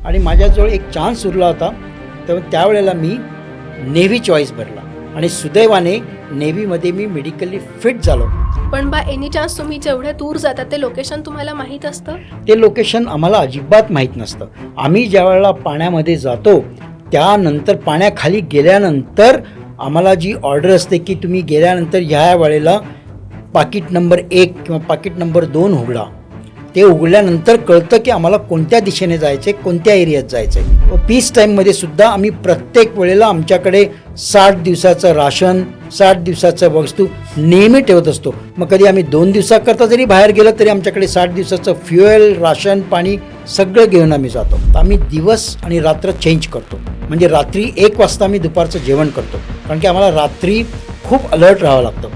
आणि माझ्याजवळ एक चान्स उरला होता. तर त्यावेळेला मी नेव्ही चॉईस भरला आणि सुदैवाने नेव्हीमध्ये मी मेडिकली फिट झालो. पण बाय एनी चान्स तुम्ही जेवढे दूर जातात ते लोकेशन तुम्हाला माहीत असतं? ते लोकेशन आम्हाला अजिबात माहीत नसतं. आम्ही ज्या वेळेला पाण्यामध्ये जातो त्यानंतर पाण्याखाली गेल्यानंतर आम्हाला जी ऑर्डर असते की तुम्ही गेल्यानंतर ह्या वेळेला पाकीट नंबर 1 किंवा पाकीट नंबर 2 उघडा. ते उघडल्यानंतर कळतं की आम्हाला कोणत्या दिशेने जायचं आहे, कोणत्या एरियात जायचं आहे. पीस टाईममध्ये सुद्धा आम्ही प्रत्येक वेळेला आमच्याकडे 60 दिवसाचं राशन, 60 दिवसाचं वस्तू नेहमी ठेवत असतो. मग कधी आम्ही 2 दिवसाकरता जरी बाहेर गेलो तरी आमच्याकडे 60 दिवसाचं फ्युएल, राशन, पाणी सगळं घेऊन आम्ही जातो. आम्ही दिवस आणि रात्र चेंज करतो. म्हणजे रात्री 1 वाजता आम्ही दुपारचं जेवण करतो, कारण की आम्हाला रात्री खूप अलर्ट राहावं लागतं.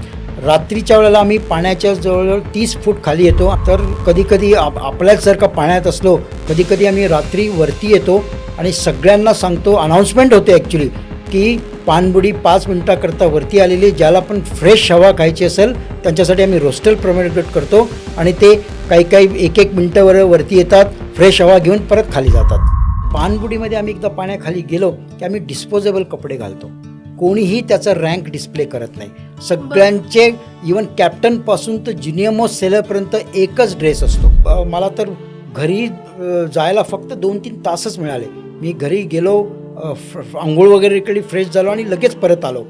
रात्रीच्या वेळेला आम्ही पाण्याच्या जवळजवळ 30 फूट खाली येतो. तर कधीकधी आपल्याच जर का पाण्यात असलो, कधीकधी आम्ही रात्री वरती येतो आणि सगळ्यांना सांगतो, अनाऊन्समेंट होते ॲक्च्युली, की पाणबुडी 5 मिनटाकरता वरती आलेली. ज्याला पण फ्रेश हवा खायची असेल त्यांच्यासाठी आम्ही रोस्टर प्रोव्हाइड करतो आणि ते काही 1-1 मिनटावर वरती येतात, फ्रेश हवा घेऊन परत खाली जातात. पाणबुडीमध्ये आम्ही एकदा पाण्याखाली गेलो की आम्ही डिस्पोजेबल कपडे घालतो. कोणीही त्याचा रँक डिस्प्ले करत नाही. सगळ्यांचे इवन कॅप्टनपासून तर ज्युनियर मोस्ट सेलरपर्यंत एकच ड्रेस असतो. मला तर घरी जायला फक्त 2-3 तासच मिळाले. मी घरी गेलो, आंघोळ वगैरे इकडे फ्रेश झालो आणि लगेच परत आलो.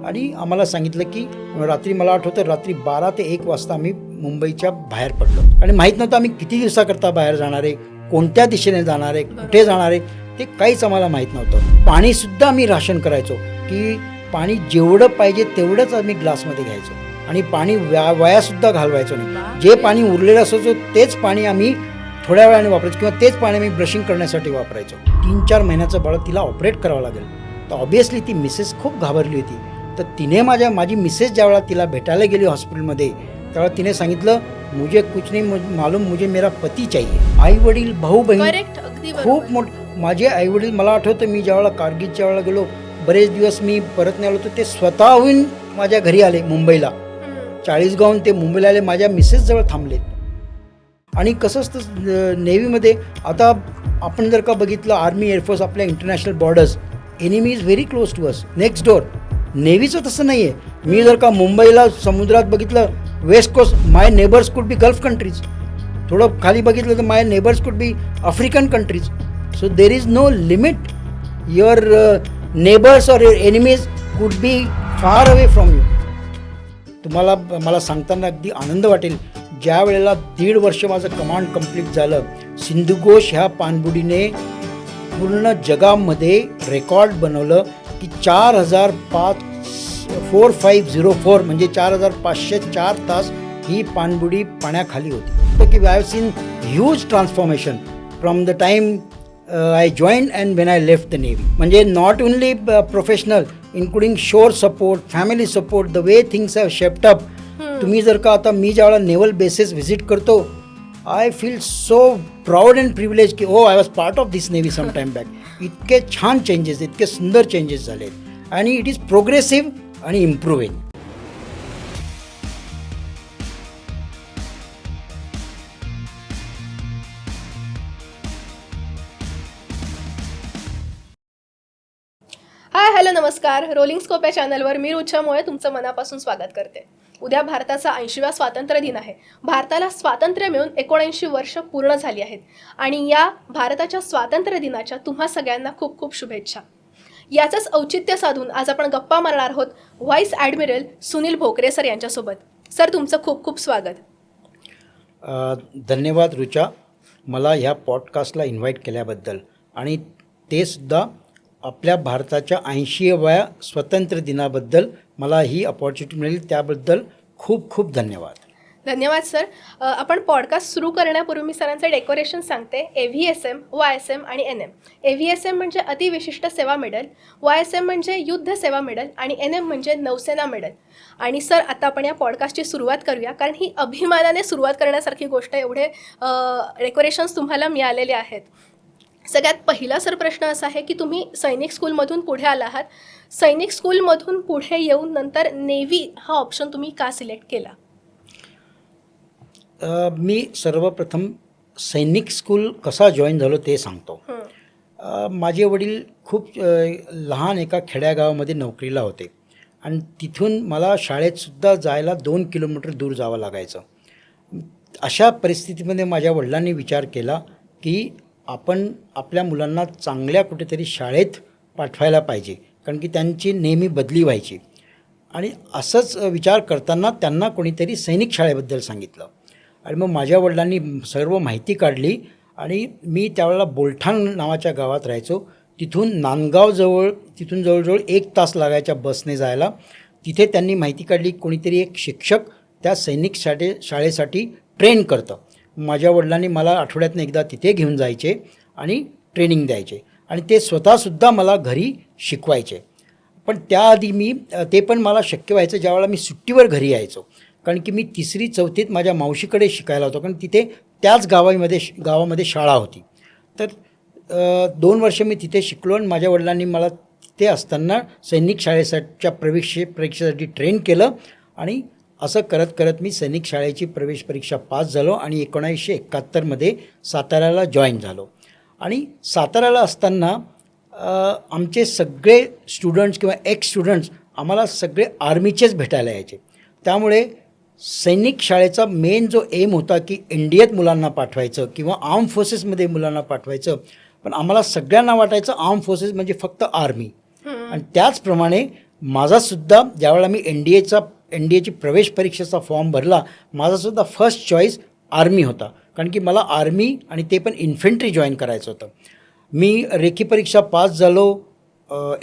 आणि आम्हाला सांगितलं की रात्री, मला आठवतं रात्री 12 ते 1 वाजता आम्ही मुंबईच्या बाहेर पडलो. आणि माहीत नव्हतं आम्ही किती दिवसाकरता बाहेर जाणार आहे, कोणत्या दिशेने जाणार आहे, कुठे जाणार आहे, ते काहीच आम्हाला माहीत नव्हतं. पाणीसुद्धा आम्ही राशन करायचो की पाणी जेवढं पाहिजे तेवढंच आम्ही ग्लासमध्ये घ्यायचो आणि पाणी वायासुद्धा घालवायचो नाही. जे पाणी उरलेलं असायचो तेच पाणी आम्ही थोड्या वेळाने वापरायचो किंवा तेच पाणी आम्ही ब्रशिंग करण्यासाठी वापरायचो. 3-4 महिन्याचं बाळ तिला ऑपरेट करावं लागेल. तर ऑब्व्हियसली ती मिसेस खूप घाबरली होती. तर तिने माझी मिसेस ज्यावेळेला तिला भेटायला गेली हॉस्पिटलमध्ये त्यावेळेला तिने सांगितलं, मुझे कुछ नहीं मालूम, मुझे मेरा पती चाहिए. आई वडील, भाऊ बहीण खूप माझे आई वडील, मला आठवतं मी ज्यावेळेला कारगिलच्या वेळेला गेलो, बरेच दिवस मी परत नाही आलो, तर ते स्वतःहून माझ्या घरी आले मुंबईला. 40गावहून ते मुंबईला आले, माझ्या मिसेसजवळ थांबले. आणि कसं असतं नेव्हीमध्ये, आता आपण जर का बघितलं आर्मी, एअरफोर्स, आपल्या international borders, enemy is very close to us, next door. नेव्हीचं तसं नाही आहे. मी जर का मुंबईला समुद्रात बघितलं, west coast, my neighbours could B gulf countries. थोडं खाली बघितलं तर my neighbours could be African countries. So there is no limit. Your neighbours or enemies could be far away from you. तुम्हाला मला सांगताना अगदी आनंद वाटेल, ज्या वेळेला 1.5 वर्ष माझं कमांड कंप्लीट झालं, सिंधुघोष ह्या पाणबुडीने पूर्ण जगामध्ये रेकॉर्ड बनवलं की 4504 म्हणजे 4504 तास ही पाणबुडी पाण्याखाली होती. की I have seen huge transformation from the time I joined and when I left the Navy. म्हणजे not only professional, including shore support, family support, the way things have shaped up. तुम्ही जर का आता मी ज्यावेळेला नेव्हल बेसेस व्हिजिट करतो, I feel so proud and privilege की I was part of this navy some time back. इतके छान चेंजेस, इतके सुंदर चेंजेस झाले आणि इट इज प्रोग्रेसिव्ह आणि इम्प्रूव्हिंग. हाय, हॅलो, नमस्कार. रोलिंग स्कोप या चॅनलवर मी रुचा मोये तुमचं मनापासून स्वागत करते. उद्या भारताचा 80वा स्वातंत्र्य दिन आहे. भारताला स्वातंत्र्य मिळून 79 वर्ष पूर्ण झाली आहेत आणि या भारताच्या स्वातंत्र्य दिनाच्या तुम्हा सगळ्यांना खूप खूप शुभेच्छा. याचंच औचित्य साधून आज आपण गप्पा मारणार आहोत vice admiral Sunil Bhokare sir यांच्यासोबत. सर, तुमचं खूप खूप स्वागत. धन्यवाद रुचा, मला ह्या पॉडकास्टला इन्व्हाइट केल्याबद्दल. आणि ते सुद्धा आपल्या भारताच्या 80व्या स्वातंत्र्य दिनाबद्दल मला ही अपॉर्च्युनिटी मिळेल, त्याबद्दल खूप खूप धन्यवाद. धन्यवाद सर. आपण पॉडकास्ट सुरू करण्यापूर्वी मी सरांचं डेकोरेशन सांगते. AVSM, YSM आणि NM. AVSM म्हणजे अतिविशिष्ट सेवा मेडल, YSM म्हणजे युद्ध सेवा मेडल आणि NM म्हणजे नौसेना मेडल. आणि सर, आता आपण या पॉडकास्टची सुरुवात करूया, कारण ही अभिमानाने सुरुवात करण्यासारखी गोष्ट. एवढे डेकोरेशन्स तुम्हाला मिळालेले आहेत. सगळ्यात पहिला सर प्रश्न असा आहे की तुम्ही सैनिक स्कूलमधून पुढे आला आहात. सैनिक स्कूलमधून पुढे येऊन नंतर नेव्ही हा ऑप्शन तुम्ही का सिलेक्ट केला? मी सर्वप्रथम सैनिक स्कूल कसा जॉईन झालो ते सांगतो. माझे वडील खूप लहान एका खेड्यागावामध्ये नोकरीला होते आणि तिथून मला शाळेतसुद्धा जायला 2 किलोमीटर दूर जावं लागायचं. अशा परिस्थितीमध्ये माझ्या वडिलांनी विचार केला की आपण आपल्या मुलांना चांगल्या कुठेतरी शाळेत पाठवायला पाहिजे, कारण की त्यांची नेहमी बदली व्हायची. आणि असंच विचार करताना त्यांना कोणीतरी सैनिक शाळेबद्दल सांगितलं आणि मग माझ्या वडिलांनी सर्व माहिती काढली आणि मी त्यावेळेला बोलठाण नावाच्या गावात राहायचो. तिथून नांदगावजवळ तिथून जवळजवळ 1 तास लागायच्या बसने जायला. तिथे त्यांनी माहिती काढली कोणीतरी एक शिक्षक त्या सैनिक शाळेसाठी ट्रेन करतं. माझ्या वडिलांनी मला आठवड्यातनं एकदा तिथे घेऊन जायचे आणि ट्रेनिंग द्यायचे आणि ते स्वतःसुद्धा मला घरी शिकवायचे. पण त्याआधी ते पण मला शक्य व्हायचं ज्यावेळेला मी सुट्टीवर घरी यायचो, कारण की मी 3री 4थीत माझ्या मावशीकडे शिकायला होतो, कारण तिथे त्याच गावामध्ये शाळा होती. तर 2 वर्ष मी तिथे शिकलो आणि माझ्या वडिलांनी मला तिथे असताना सैनिक शाळेसाठीच्या परीक्षेसाठी ट्रेन केलं आणि असं करत करत मी सैनिक शाळेची प्रवेश परीक्षा पास झालो आणि 1971मध्ये साताऱ्याला जॉईन झालो. आणि साताऱ्याला असताना आमचे सगळे स्टुडंट्स किंवा एक्स स्टुडंट्स आम्हाला सगळे आर्मीचेच भेटायला यायचे. त्यामुळे सैनिक शाळेचा मेन जो एम होता की इंडियात मुलांना पाठवायचं किंवा आर्म फोर्सेसमध्ये मुलांना पाठवायचं, पण आम्हाला सगळ्यांना वाटायचं आर्म फोर्सेस म्हणजे फक्त आर्मी. आणि त्याचप्रमाणे माझासुद्धा ज्यावेळेला मी एनडीएची प्रवेश परीक्षेचा फॉर्म भरला, माझासुद्धा फर्स्ट चॉईस आर्मी होता, कारण की मला आर्मी आणि ते पण इन्फंट्री जॉईन करायचं होतं. मी रेखी परीक्षा पास झालो,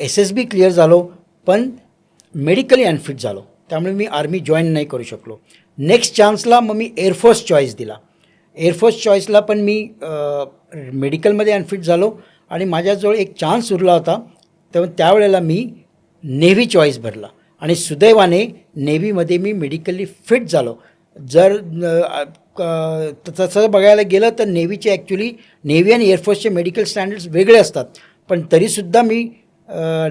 SSB क्लिअर झालो, पण मेडिकली अनफिट झालो, त्यामुळे मी आर्मी जॉईन नाही करू शकलो. नेक्स्ट चान्सला मग मी एअरफोर्स चॉईस दिला. एअरफोर्स चॉईसला पण मी मेडिकलमध्ये अनफिट झालो आणि माझ्याजवळ एक चान्स उरला होता, तर त्यावेळेला मी नेव्ही चॉईस भरला आणि सुदैवाने नेव्हीमध्ये मी मेडिकली फिट झालो. जर तसं बघायला गेलं तर नेव्ही आणि एअरफोर्सचे मेडिकल स्टँडर्ड्स वेगळे असतात, पण तरीसुद्धा मी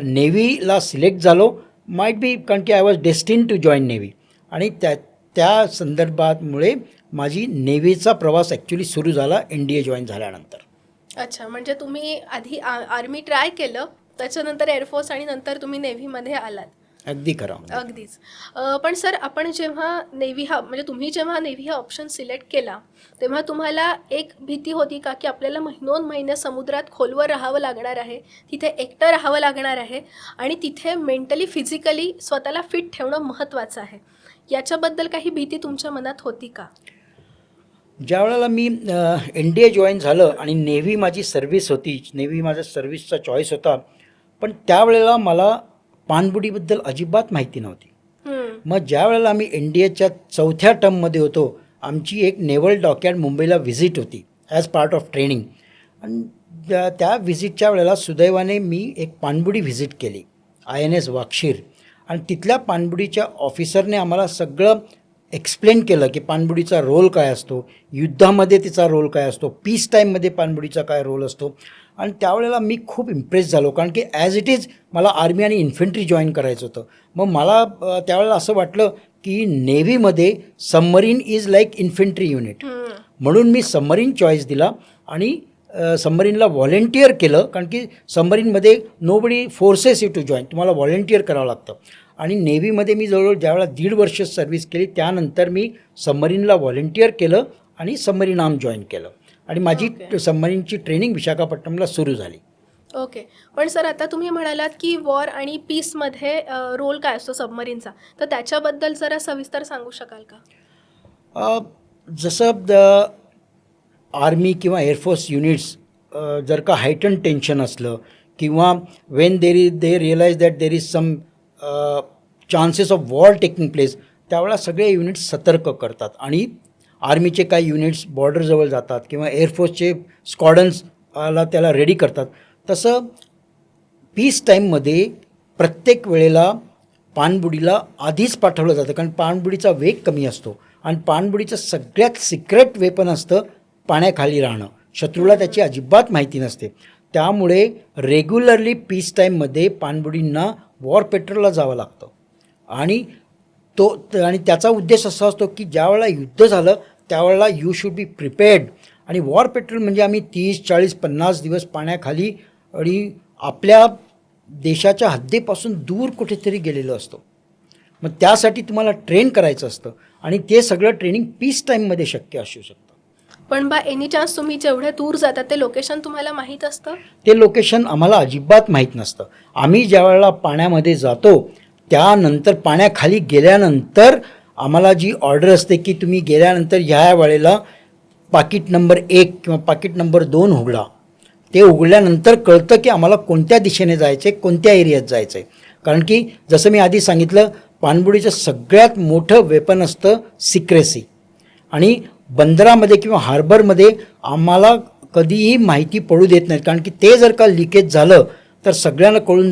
नेव्हीला सिलेक्ट झालो. माईट बी कारण की I was destined to join navy आणि त्या संदर्भामुळे माझी नेव्हीचा प्रवास ॲक्च्युली सुरू झाला NDA जॉईन झाल्यानंतर. अच्छा, म्हणजे तुम्ही आधी आर्मी ट्राय केलं, त्याच्यानंतर एअरफोर्स आणि नंतर तुम्ही नेव्हीमध्ये आलात. अगदी खरं. अगदीच. पण सर, आपण जेव्हा तुम्ही जेव्हा नेव्ही हा ऑप्शन सिलेक्ट केला, तेव्हा तुम्हाला एक भीती होती का की आपल्याला महिने समुद्रात खोलवर राहावं लागणार आहे, तिथे एकटं राहावं लागणार आहे आणि तिथे मेंटली फिजिकली स्वतःला फिट ठेवणं महत्त्वाचं आहे, याच्याबद्दल काही भीती तुमच्या मनात होती का? ज्यावेळेला मी NDA जॉईन झालं आणि नेव्ही माझी सर्व्हिस होती, नेव्ही माझा सर्व्हिसचा चॉईस होता, पण त्यावेळेला मला पाणबुडीबद्दल अजिबात माहिती नव्हती. मग ज्या वेळेला आम्ही NDAच्या 4थ्या टर्ममध्ये होतो, आमची एक नेव्हल डॉकयार्ड मुंबईला व्हिजिट होती ॲज पार्ट ऑफ ट्रेनिंग. आणि त्या व्हिजिटच्या वेळेला सुदैवाने मी एक पाणबुडी व्हिजिट केली, INS वाक्षीर. आणि तिथल्या पाणबुडीच्या ऑफिसरने आम्हाला सगळं एक्सप्लेन केलं की पाणबुडीचा रोल काय असतो, युद्धामध्ये तिचा रोल काय असतो, पीस टाईममध्ये पाणबुडीचा काय रोल असतो. आणि त्यावेळेला मी खूप इम्प्रेस झालो, कारण की ॲज इट इज मला आर्मी आणि इन्फंट्री जॉईन करायचं होतं. मग मला त्यावेळेला असं वाटलं की नेव्हीमध्ये submarine is like infantry unit, म्हणून मी सबमरीन चॉईस दिला आणि सबमरीनला व्हॉलेंटियर केलं, कारण की सबमरीनमध्ये nobody forces you to join, तुम्हाला व्हॉलेंटियर करावं लागतं. आणि नेव्हीमध्ये मी जवळजवळ ज्यावेळेला 1.5 वर्ष सर्व्हिस केली, त्यानंतर मी सबमरीनला व्हॉलेंटियर केलं आणि सबमरीन आर्म जॉईन केलं आणि माझी सबमरीनची ट्रेनिंग विशाखापट्टणमला सुरू झाली. ओके. पण सर, आता तुम्ही म्हणालात की वॉर आणि पीसमध्ये रोल काय असतो सबमरीनचा, तर त्याच्याबद्दल जरा सविस्तर सांगू शकाल का? जसं आर्मी किंवा एअरफोर्स युनिट्स जर का हायटन टेन्शन असलं किंवा when they realise that there is some chances of war taking place, त्यावेळेला सगळे युनिट्स सतर्क करतात आणि आर्मीचे काही युनिट्स बॉर्डरजवळ जातात किंवा एअरफोर्सचे स्क्वॉडन्सला त्याला रेडी करतात. तसं पीस टाईममध्ये प्रत्येक वेळेला पाणबुडीला आधीच पाठवलं जातं, कारण पाणबुडीचा वेग कमी असतो आणि पाणबुडीचं सगळ्यात सिक्रेट वेपन असतं पाण्याखाली राहणं. शत्रूला त्याची अजिबात माहिती नसते. त्यामुळे रेग्युलरली पीस टाईममध्ये पाणबुडींना वॉर पेट्रोलला जावं लागतं आणि त्याचा उद्देश असा असतो की ज्या वेळेला युद्ध झालं त्यावेळेला यू शूड बी प्रिपेअर्ड. आणि वॉर पेट्रोल म्हणजे आम्ही 30, 40, 50 दिवस पाण्याखाली आणि आपल्या देशाच्या हद्दीपासून दूर कुठेतरी गेलेलो असतो. मग त्यासाठी तुम्हाला ट्रेन करायचं असतं आणि ते सगळं ट्रेनिंग पीस टाईममध्ये शक्य असू शकतं. पण बा एनी चान्स तुम्ही जेवढे दूर जातात ते लोकेशन तुम्हाला माहीत असतं? ते लोकेशन आम्हाला अजिबात माहीत नसतं. आम्ही ज्या वेळेला पाण्यामध्ये जातो त्यानंतर पाण्याखाली गेल्यानंतर आम्हाला जी ऑर्डर असते की तुम्ही गेल्यानंतर ह्या वेळेला पाकीट नंबर 1 किंवा पाकीट नंबर 2 उघडा. ते उघडल्यानंतर कळतं की आम्हाला कोणत्या दिशेने जायचं आहे, कोणत्या एरियात जायचं आहे. कारण की जसं मी आधी सांगितलं, पाणबुडीचं सगळ्यात मोठं वेपन असतं सिक्रेसी. आणि बंदरामध्ये किंवा हार्बरमध्ये आम्हाला कधीही माहिती पडू देत नाहीत, कारण की ते जर का लिकेज झालं तर सगळ्यांना कळून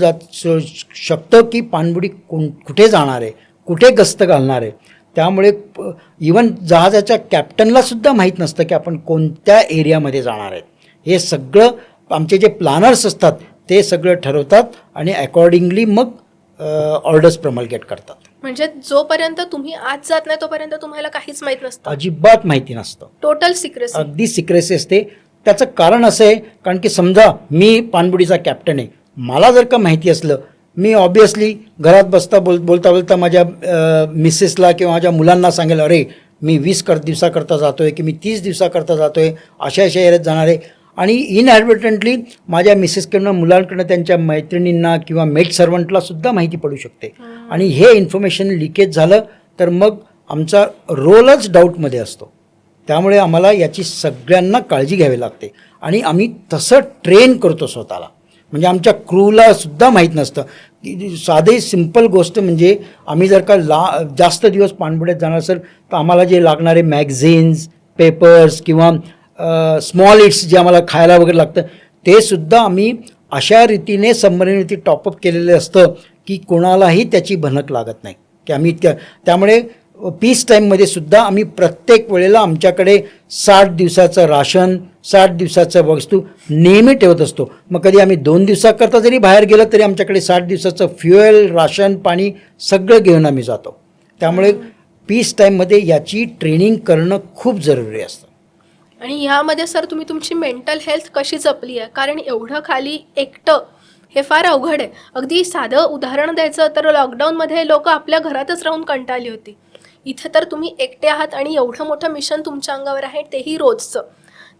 शकतं की पाणबुडी कुठे जाणार आहे, कुठे गस्त घालणार आहे. त्यामुळे इवन जहाजाच्या कॅप्टनलासुद्धा माहीत नसतं की आपण कोणत्या एरियामध्ये जाणार आहेत. हे सगळं आमचे जे प्लॅनर्स असतात ते सगळं ठरवतात आणि अकॉर्डिंगली मग ऑर्डर्स प्रमल्गेट करतात. म्हणजे जोपर्यंत तुम्ही आत जात नाही तोपर्यंत तुम्हाला काहीच माहीत नसतं? अजिबात माहिती नसतं. Total secrecy? अगदी सिक्रेसी असते. त्याचं कारण असं आहे, कारण की समजा मी पाणबुडीचा कॅप्टन आहे, मला जर का माहिती असलं, मी ऑब्वियसली घरात बोलता बोलता माझ्या मिसेसला किंवा माझ्या मुलांना सांगेल, अरे मी 20 दिवसाकरता जातो आहे की मी 30 दिवसाकरता जातो आहे, अशा एरियात जाणार आहे. आणि इनॲडव्हर्टंटली माझ्या मिसेसकडनं, मुलांकडनं, त्यांच्या मैत्रिणींना किंवा मेड सर्वंटलासुद्धा माहिती पडू शकते. आणि हे इन्फॉर्मेशन लिकेज झालं तर मग आमचा रोलच डाऊटमध्ये असतो. त्यामुळे आम्हाला याची सगळ्यांना काळजी घ्यावी लागते आणि आम्ही तसं ट्रेन करतो स्वतःला. म्हणजे आमच्या क्रूलासुद्धा माहीत नसतं. साधी सिंपल गोष्ट म्हणजे आम्ही जर का जास्त दिवस पाणबुड्यात जाणार असेल तर आम्हाला जे लागणारे मॅगझिन्स, पेपर्स किंवा स्मॉल इट्स जे आम्हाला खायला वगैरे लागतं ते सुद्धा आम्ही अशा रीतीने सबमरीनवरती टॉपअप केलेलं असतं की कोणालाही त्याची भनक लागत नाही की आम्ही त्यामुळे पीस टाईममध्ये सुद्धा आम्ही प्रत्येक वेळेला आमच्याकडे 60 दिवसाचं राशन, 60 दिवसाचं वस्तू नेहमी ठेवत असतो. मग कधी आम्ही 2 दिवसाकरता जरी बाहेर गेलो तरी आमच्याकडे 60 दिवसाचं फ्युएल, राशन, पाणी सगळं घेऊन आम्ही जातो. त्यामुळे पीस टाईममध्ये याची ट्रेनिंग करणं खूप जरुरी असतं. आणि ह्यामध्ये सर तुम्ही तुमची मेंटल हेल्थ कशी जपली आहे? कारण एवढं खाली एकटं हे फार अवघड आहे. अगदी साधं उदाहरण द्यायचं तर लॉकडाऊनमध्ये लोक आपल्या घरातच राहून कंटाळली होती. इथे तर तुम्ही एकटे आहात आणि एवढं मोठं मिशन तुमच्या अंगावर आहे, तेही रोजचं.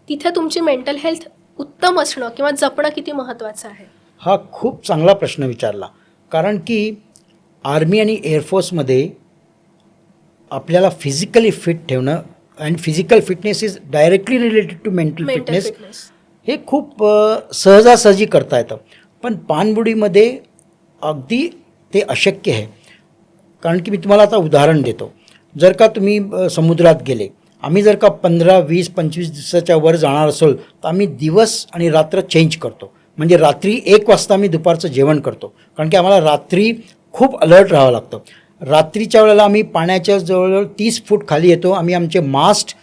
तिथे तुमची मेंटल हेल्थ उत्तम असणं किंवा जपणं किती महत्त्वाचं आहे? हा खूप चांगला प्रश्न विचारला. कारण की आर्मी आणि एअरफोर्समध्ये आपल्याला फिजिकली फिट ठेवणं and physical fitness is directly related to mental fitness, हे खूप सहजासहजी करता येतं. पण पाणबुडीमध्ये अगदी ते अशक्य आहे. कारण की मी तुम्हाला आता उदाहरण देतो. जर का तुम्ही समुद्रात गेले, आम्ही जर का 15, 20, 25 दिवसाच्या वर जाणार असेल तर आम्ही दिवस आणि रात्र चेंज करतो. म्हणजे रात्री 1 वाजता आम्ही दुपारचं जेवण करतो, कारण की आम्हाला रात्री खूप अलर्ट राहावं लागतं. रात्रीच्या वेळेला आम्ही पाण्याच्या जवळजवळ 30 फूट खाली येतो. आम्ही आमचे मास्ट,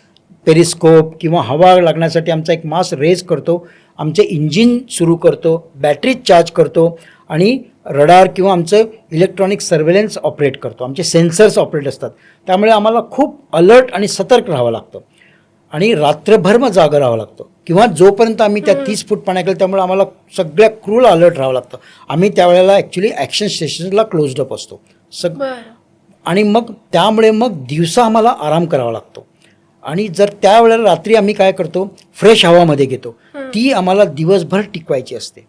पेरिस्कोप किंवा हवा लागण्यासाठी आमचा एक मास्ट रेज करतो, आमचे इंजिन सुरू करतो, बॅटरी चार्ज करतो आणि रडार किंवा आमचं इलेक्ट्रॉनिक सर्व्हेलन्स ऑपरेट करतो. आमचे सेन्सर्स ऑपरेट असतात. त्यामुळे आम्हाला खूप अलर्ट आणि सतर्क राहावं लागतं आणि रात्रभर मग जागं राहावं लागतं किंवा जोपर्यंत आम्ही त्या 30 फूट पाण्यात गेलो. त्यामुळे आम्हाला सगळ्या क्रूला अलर्ट राहावं लागतं. आम्ही त्यावेळेला ॲक्च्युली ॲक्शन स्टेशनला क्लोज्ड अप असतो आणि मग त्यामुळे मग दिवसा आम्हाला आराम करावा लागतो. आणि जर त्यावेळेला रात्री आम्ही काय करतो, फ्रेश हवामध्ये घेतो, ती आम्हाला दिवसभर टिकवायची असते.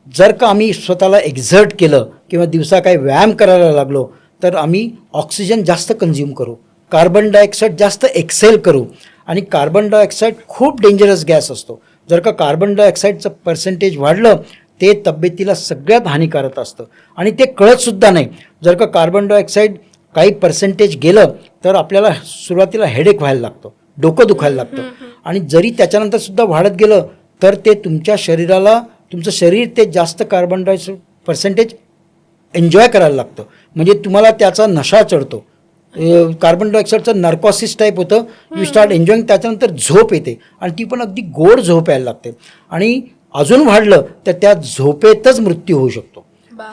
जर का आम्ही स्वतःला एक्झर्ट केलं किंवा दिवसा काही व्यायाम करायला लागलो तर आम्ही ऑक्सिजन जास्त कन्झ्युम करू, कार्बन डायऑक्साईड जास्त एक्सेल करू. आणि कार्बन डायऑक्साईड खूप डेंजरस गॅस असतो. जर का कार्बन डायऑक्साईडचं पर्सेंटेज वाढलं ते तब्येतीला सगळ्यात हानिकारक असतं आणि ते कळतसुद्धा नाही. जर का कार्बन डायऑक्साईड काही पर्सेंटेज गेलं तर आपल्याला सुरुवातीला हेडेक व्हायला लागतं, डोकं दुखायला लागतं. आणि जरी त्याच्यानंतरसुद्धा वाढत गेलं तर ते तुमच्या शरीराला, तुमचं शरीर ते जास्त कार्बन डायऑक्साईड पर्सेंटेज एन्जॉय करायला लागतं. म्हणजे तुम्हाला त्याचा नशा चढतो. कार्बन डायऑक्साईडचं नर्कॉसिस टाईप होतं. You start enjoying. त्याच्यानंतर झोप येते आणि ती पण अगदी गोड झोप यायला लागते. आणि अजून वाढलं तर त्या झोपेतच मृत्यू होऊ शकतो.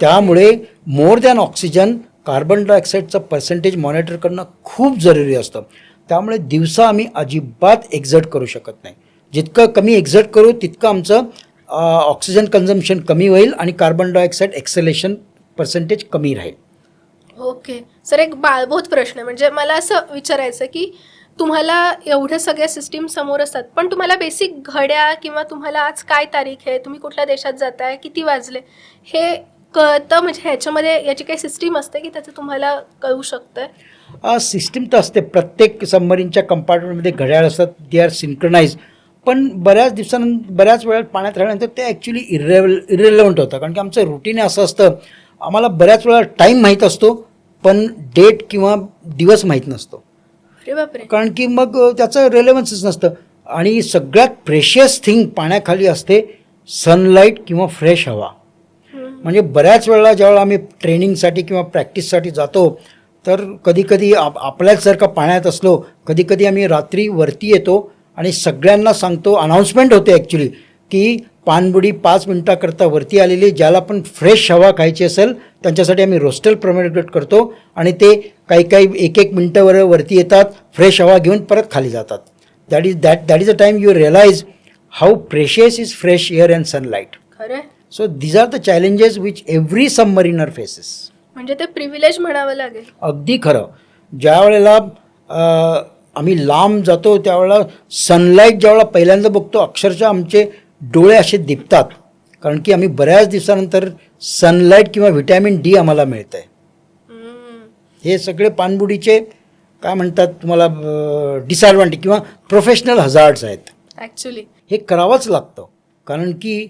त्यामुळे मोर दॅन ऑक्सिजन कार्बन डायऑक्साईडचं पर्सेंटेज मॉनिटर करणं खूप जरुरी असतं. त्यामुळे दिवसा आम्ही अजिबात एक्झर्ट करू शकत नाही. जितकं कमी एक्झर्ट करू तितकं आमचं ऑक्सिजन कन्झम्पशन कमी होईल आणि कार्बन डायऑक्साईड एक्सेलेशन पर्सेंटेज कमी राहील. ओके सर, एक बाळबोध प्रश्न आहे. म्हणजे मला असं विचारायचं की तुम्हाला एवढ्या सगळ्या सिस्टीम समोर असतात, पण तुम्हाला बेसिक घड्याळ किंवा तुम्हाला आज काय तारीख आहे, तुम्ही कुठल्या देशात जाताय, किती वाजले, हे कळतं? म्हणजे ह्याच्यामध्ये याची काही सिस्टीम असते की त्याचं तुम्हाला कळू शकतं? सिस्टीम तर असते, प्रत्येक सबमरीनच्या कंपार्टमेंटमध्ये घड्याळ असतात, दे आर सिंक्रोनाइज. पण बऱ्याच वेळा पाण्यात राहिल्यानंतर ते ॲक्च्युली इरेलेवंट होतं, कारण की आमचं रुटीन असं असतं, आम्हाला बऱ्याच वेळा टाईम माहीत असतो पण डेट किंवा दिवस माहीत नसतो. अरे बापरे. कारण की मग त्याचं रेलेवन्सच नसतं. आणि सगळ्यात प्रेशियस थिंग पाण्याखाली असते सनलाईट किंवा फ्रेश हवा. म्हणजे बऱ्याच वेळेला ज्यावेळेला आम्ही ट्रेनिंगसाठी किंवा प्रॅक्टिससाठी जातो तर कधीकधी आपल्याच जर का पाण्यात असलो, कधीकधी आम्ही रात्री वरती येतो आणि सगळ्यांना सांगतो, अनाऊन्समेंट होते ॲक्च्युली, की पाणबुडी 5 मिनटाकरता वरती आलेली, ज्याला पण फ्रेश हवा खायची असेल त्यांच्यासाठी आम्ही रोस्टर प्रमोट करतो आणि ते काही 1-1 मिनटं वरती येतात, फ्रेश हवा घेऊन परत खाली जातात. That is the time you realise how precious is fresh air and sunlight. खरं. So these are the challenges which every submariner faces. म्हणजे ते प्रिव्हिलेज म्हणावं लागेल. अगदी खरं. ज्या वेळेला आम्ही लांब जातो त्यावेळेला सनलाईट ज्यावेळेला पहिल्यांदा बघतो, अक्षरशः आमचे डोळे असे दिपतात, कारण की आम्ही बऱ्याच दिवसानंतर सनलाईट किंवा व्हिटॅमिन डी आम्हाला मिळतं आहे. हे सगळे पाणबुडीचे काय म्हणतात तुम्हाला डिसॲडव्हान्टेज किंवा प्रोफेशनल हजार्ड्स आहेत. ॲक्च्युली हे करावंच लागतं, कारण की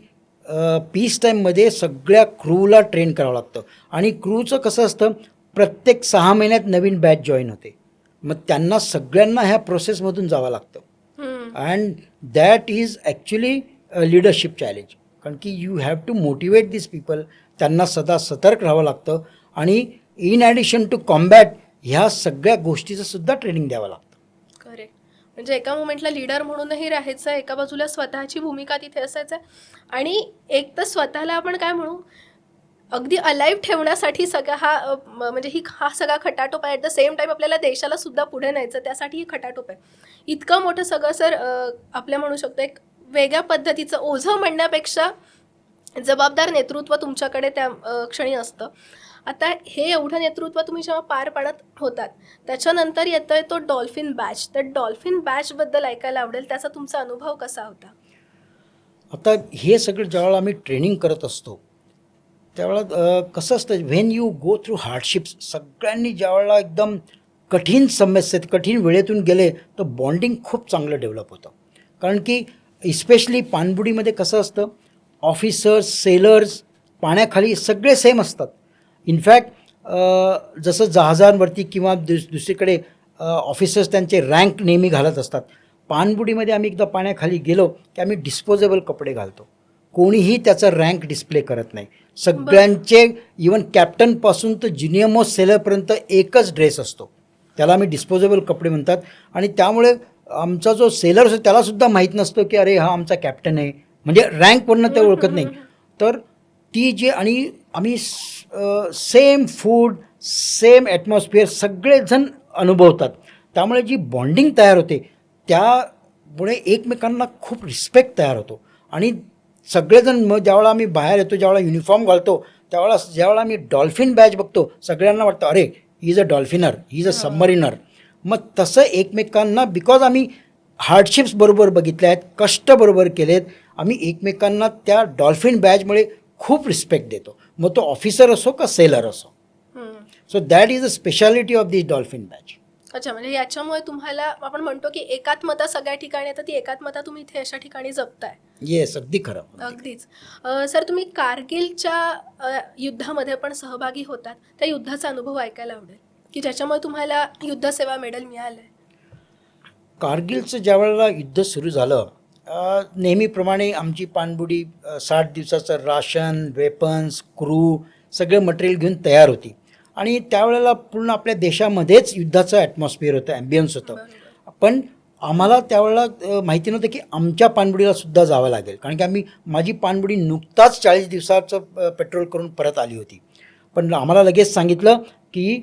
पीस टाईममध्ये सगळ्या क्रूला ट्रेन करावं लागतं. आणि क्रूचं कसं असतं, प्रत्येक 6 महिन्यात नवीन बॅच जॉईन होते, मग त्यांना सगळ्यांना ह्या प्रोसेसमधून जावं लागतं. And that is actually leadership challenge, कारण की you have to motivate this people. त्यांना सदा सतर्क राहावं लागतं आणि इन ॲडिशन टू कॉम्बॅट ह्या सगळ्या गोष्टीचं सुद्धा ट्रेनिंग द्यावं लागतं. करेक्ट. म्हणजे एका मोमेंटला लीडर म्हणूनही राहायचं, एका बाजूला स्वतःची भूमिका तिथे असायचं, आणि एक तर स्वतःला आपण काय म्हणू, अगदी अलाइव्ह ठेवण्यासाठी सगळा म्हणजे हा सगळा खटाटोप आहे. ॲट द सेम टाईम आपल्याला देशाला सुद्धा पुढे न्यायचं, त्यासाठी ही खटाटोप आहे. इतकं मोठं सगळं सर आपल्या म्हणू शकतो एक वेगळ्या पद्धतीचं ओझं म्हणण्यापेक्षा जबाबदार नेतृत्व तुमच्याकडे त्या क्षणी असतं. आता हे एवढं नेतृत्व तुम्ही जेव्हा पार पाडत होतात, त्याच्यानंतर येतोय तो डॉल्फिन बॅच. तर डॉल्फिन बॅचबद्दल ऐकायला आवडेल, त्याचा तुमचा अनुभव कसा होता? आता हे सगळं ज्यावेळेला आम्ही ट्रेनिंग करत असतो त्यावेळेला कसं असतं, when you go through hardships, सगळ्यांनी ज्यावेळेला एकदम कठीण समस्येत कठीण वेळेतून गेले तर बॉन्डिंग खूप चांगलं डेव्हलप होतं. कारण की इस्पेशली पाणबुडीमध्ये कसं असतं, ऑफिसर्स सेलर्स पाण्याखाली सगळे सेम असतात. इनफॅक्ट जसं जहाजांवरती किंवा दुसरीकडे ऑफिसर्स त्यांचे रँक नेहमी घालत असतात, पाणबुडीमध्ये आम्ही एकदा पाण्याखाली गेलो की आम्ही डिस्पोजेबल कपडे घालतो. कोणीही त्याचा रँक डिस्प्ले करत नाही. सगळ्यांचे इवन कॅप्टनपासून तर ज्युनियर मोस्ट सेलरपर्यंत एकच ड्रेस असतो, त्याला आम्ही डिस्पोजेबल कपडे म्हणतात. आणि त्यामुळे आमचा जो सेलर असतो त्यालासुद्धा माहीत नसतो की अरे हा आमचा कॅप्टन आहे, म्हणजे रँकवरनं ते ओळखत नाही. तर ती जी, आणि आम्ही सेम फूड सेम ॲटमॉस्फिअर सगळेजण अनुभवतात, त्यामुळे जी बॉन्डिंग तयार होते त्यामुळे एकमेकांना खूप रिस्पेक्ट तयार होतो. आणि सगळेजण मग ज्यावेळेला आम्ही बाहेर येतो, ज्यावेळेला युनिफॉर्म घालतो, ज्यावेळेला आम्ही डॉल्फिन बॅच बघतो, सगळ्यांना वाटतं अरे he is a dolphiner, he is a submariner. मग तसं एकमेकांना, बिकॉज आम्ही हार्डशिप्स बरोबर बघितल्या आहेत, कष्ट बरोबर केलेत, आम्ही एकमेकांना त्या डॉल्फिन बॅचमुळे खूप रिस्पेक्ट देतो, मग तो ऑफिसर असो का सेलर असो. So that is a speciality of this dolphin batch. अच्छा, म्हणजे याच्यामुळे तुम्हाला आपण म्हणतो की एकात्मता सगळ्या ठिकाणी, तर ती एकात्मता तुम्ही इथे अशा ठिकाणी जपताय. येस, अगदी खरं. अगदीच. सर, तुम्ही कारगिलच्या युद्धामध्ये पण सहभागी होतात, त्या युद्धाचा अनुभव ऐकायला आवडेल की ज्याच्यामुळे तुम्हाला युद्धसेवा मेडल मिळालं. कारगिलचं ज्या वेळेला युद्ध सुरू झालं, नेहमीप्रमाणे आमची पाणबुडी 60 दिवसाचं राशन, वेपन्स, क्रू सगळे मटेरियल घेऊन तयार होती. आणि त्यावेळेला पूर्ण आपल्या देशामध्येच युद्धाचं ॲटमॉस्फिअर होतं, ॲम्बियन्स होतं. पण आम्हाला त्यावेळेला माहिती नव्हतं की आमच्या पाणबुडीलासुद्धा जावं लागेल, कारण की माझी पाणबुडी नुकताच 40 दिवसाचं पेट्रोल करून परत आली होती. पण आम्हाला लगेच सांगितलं की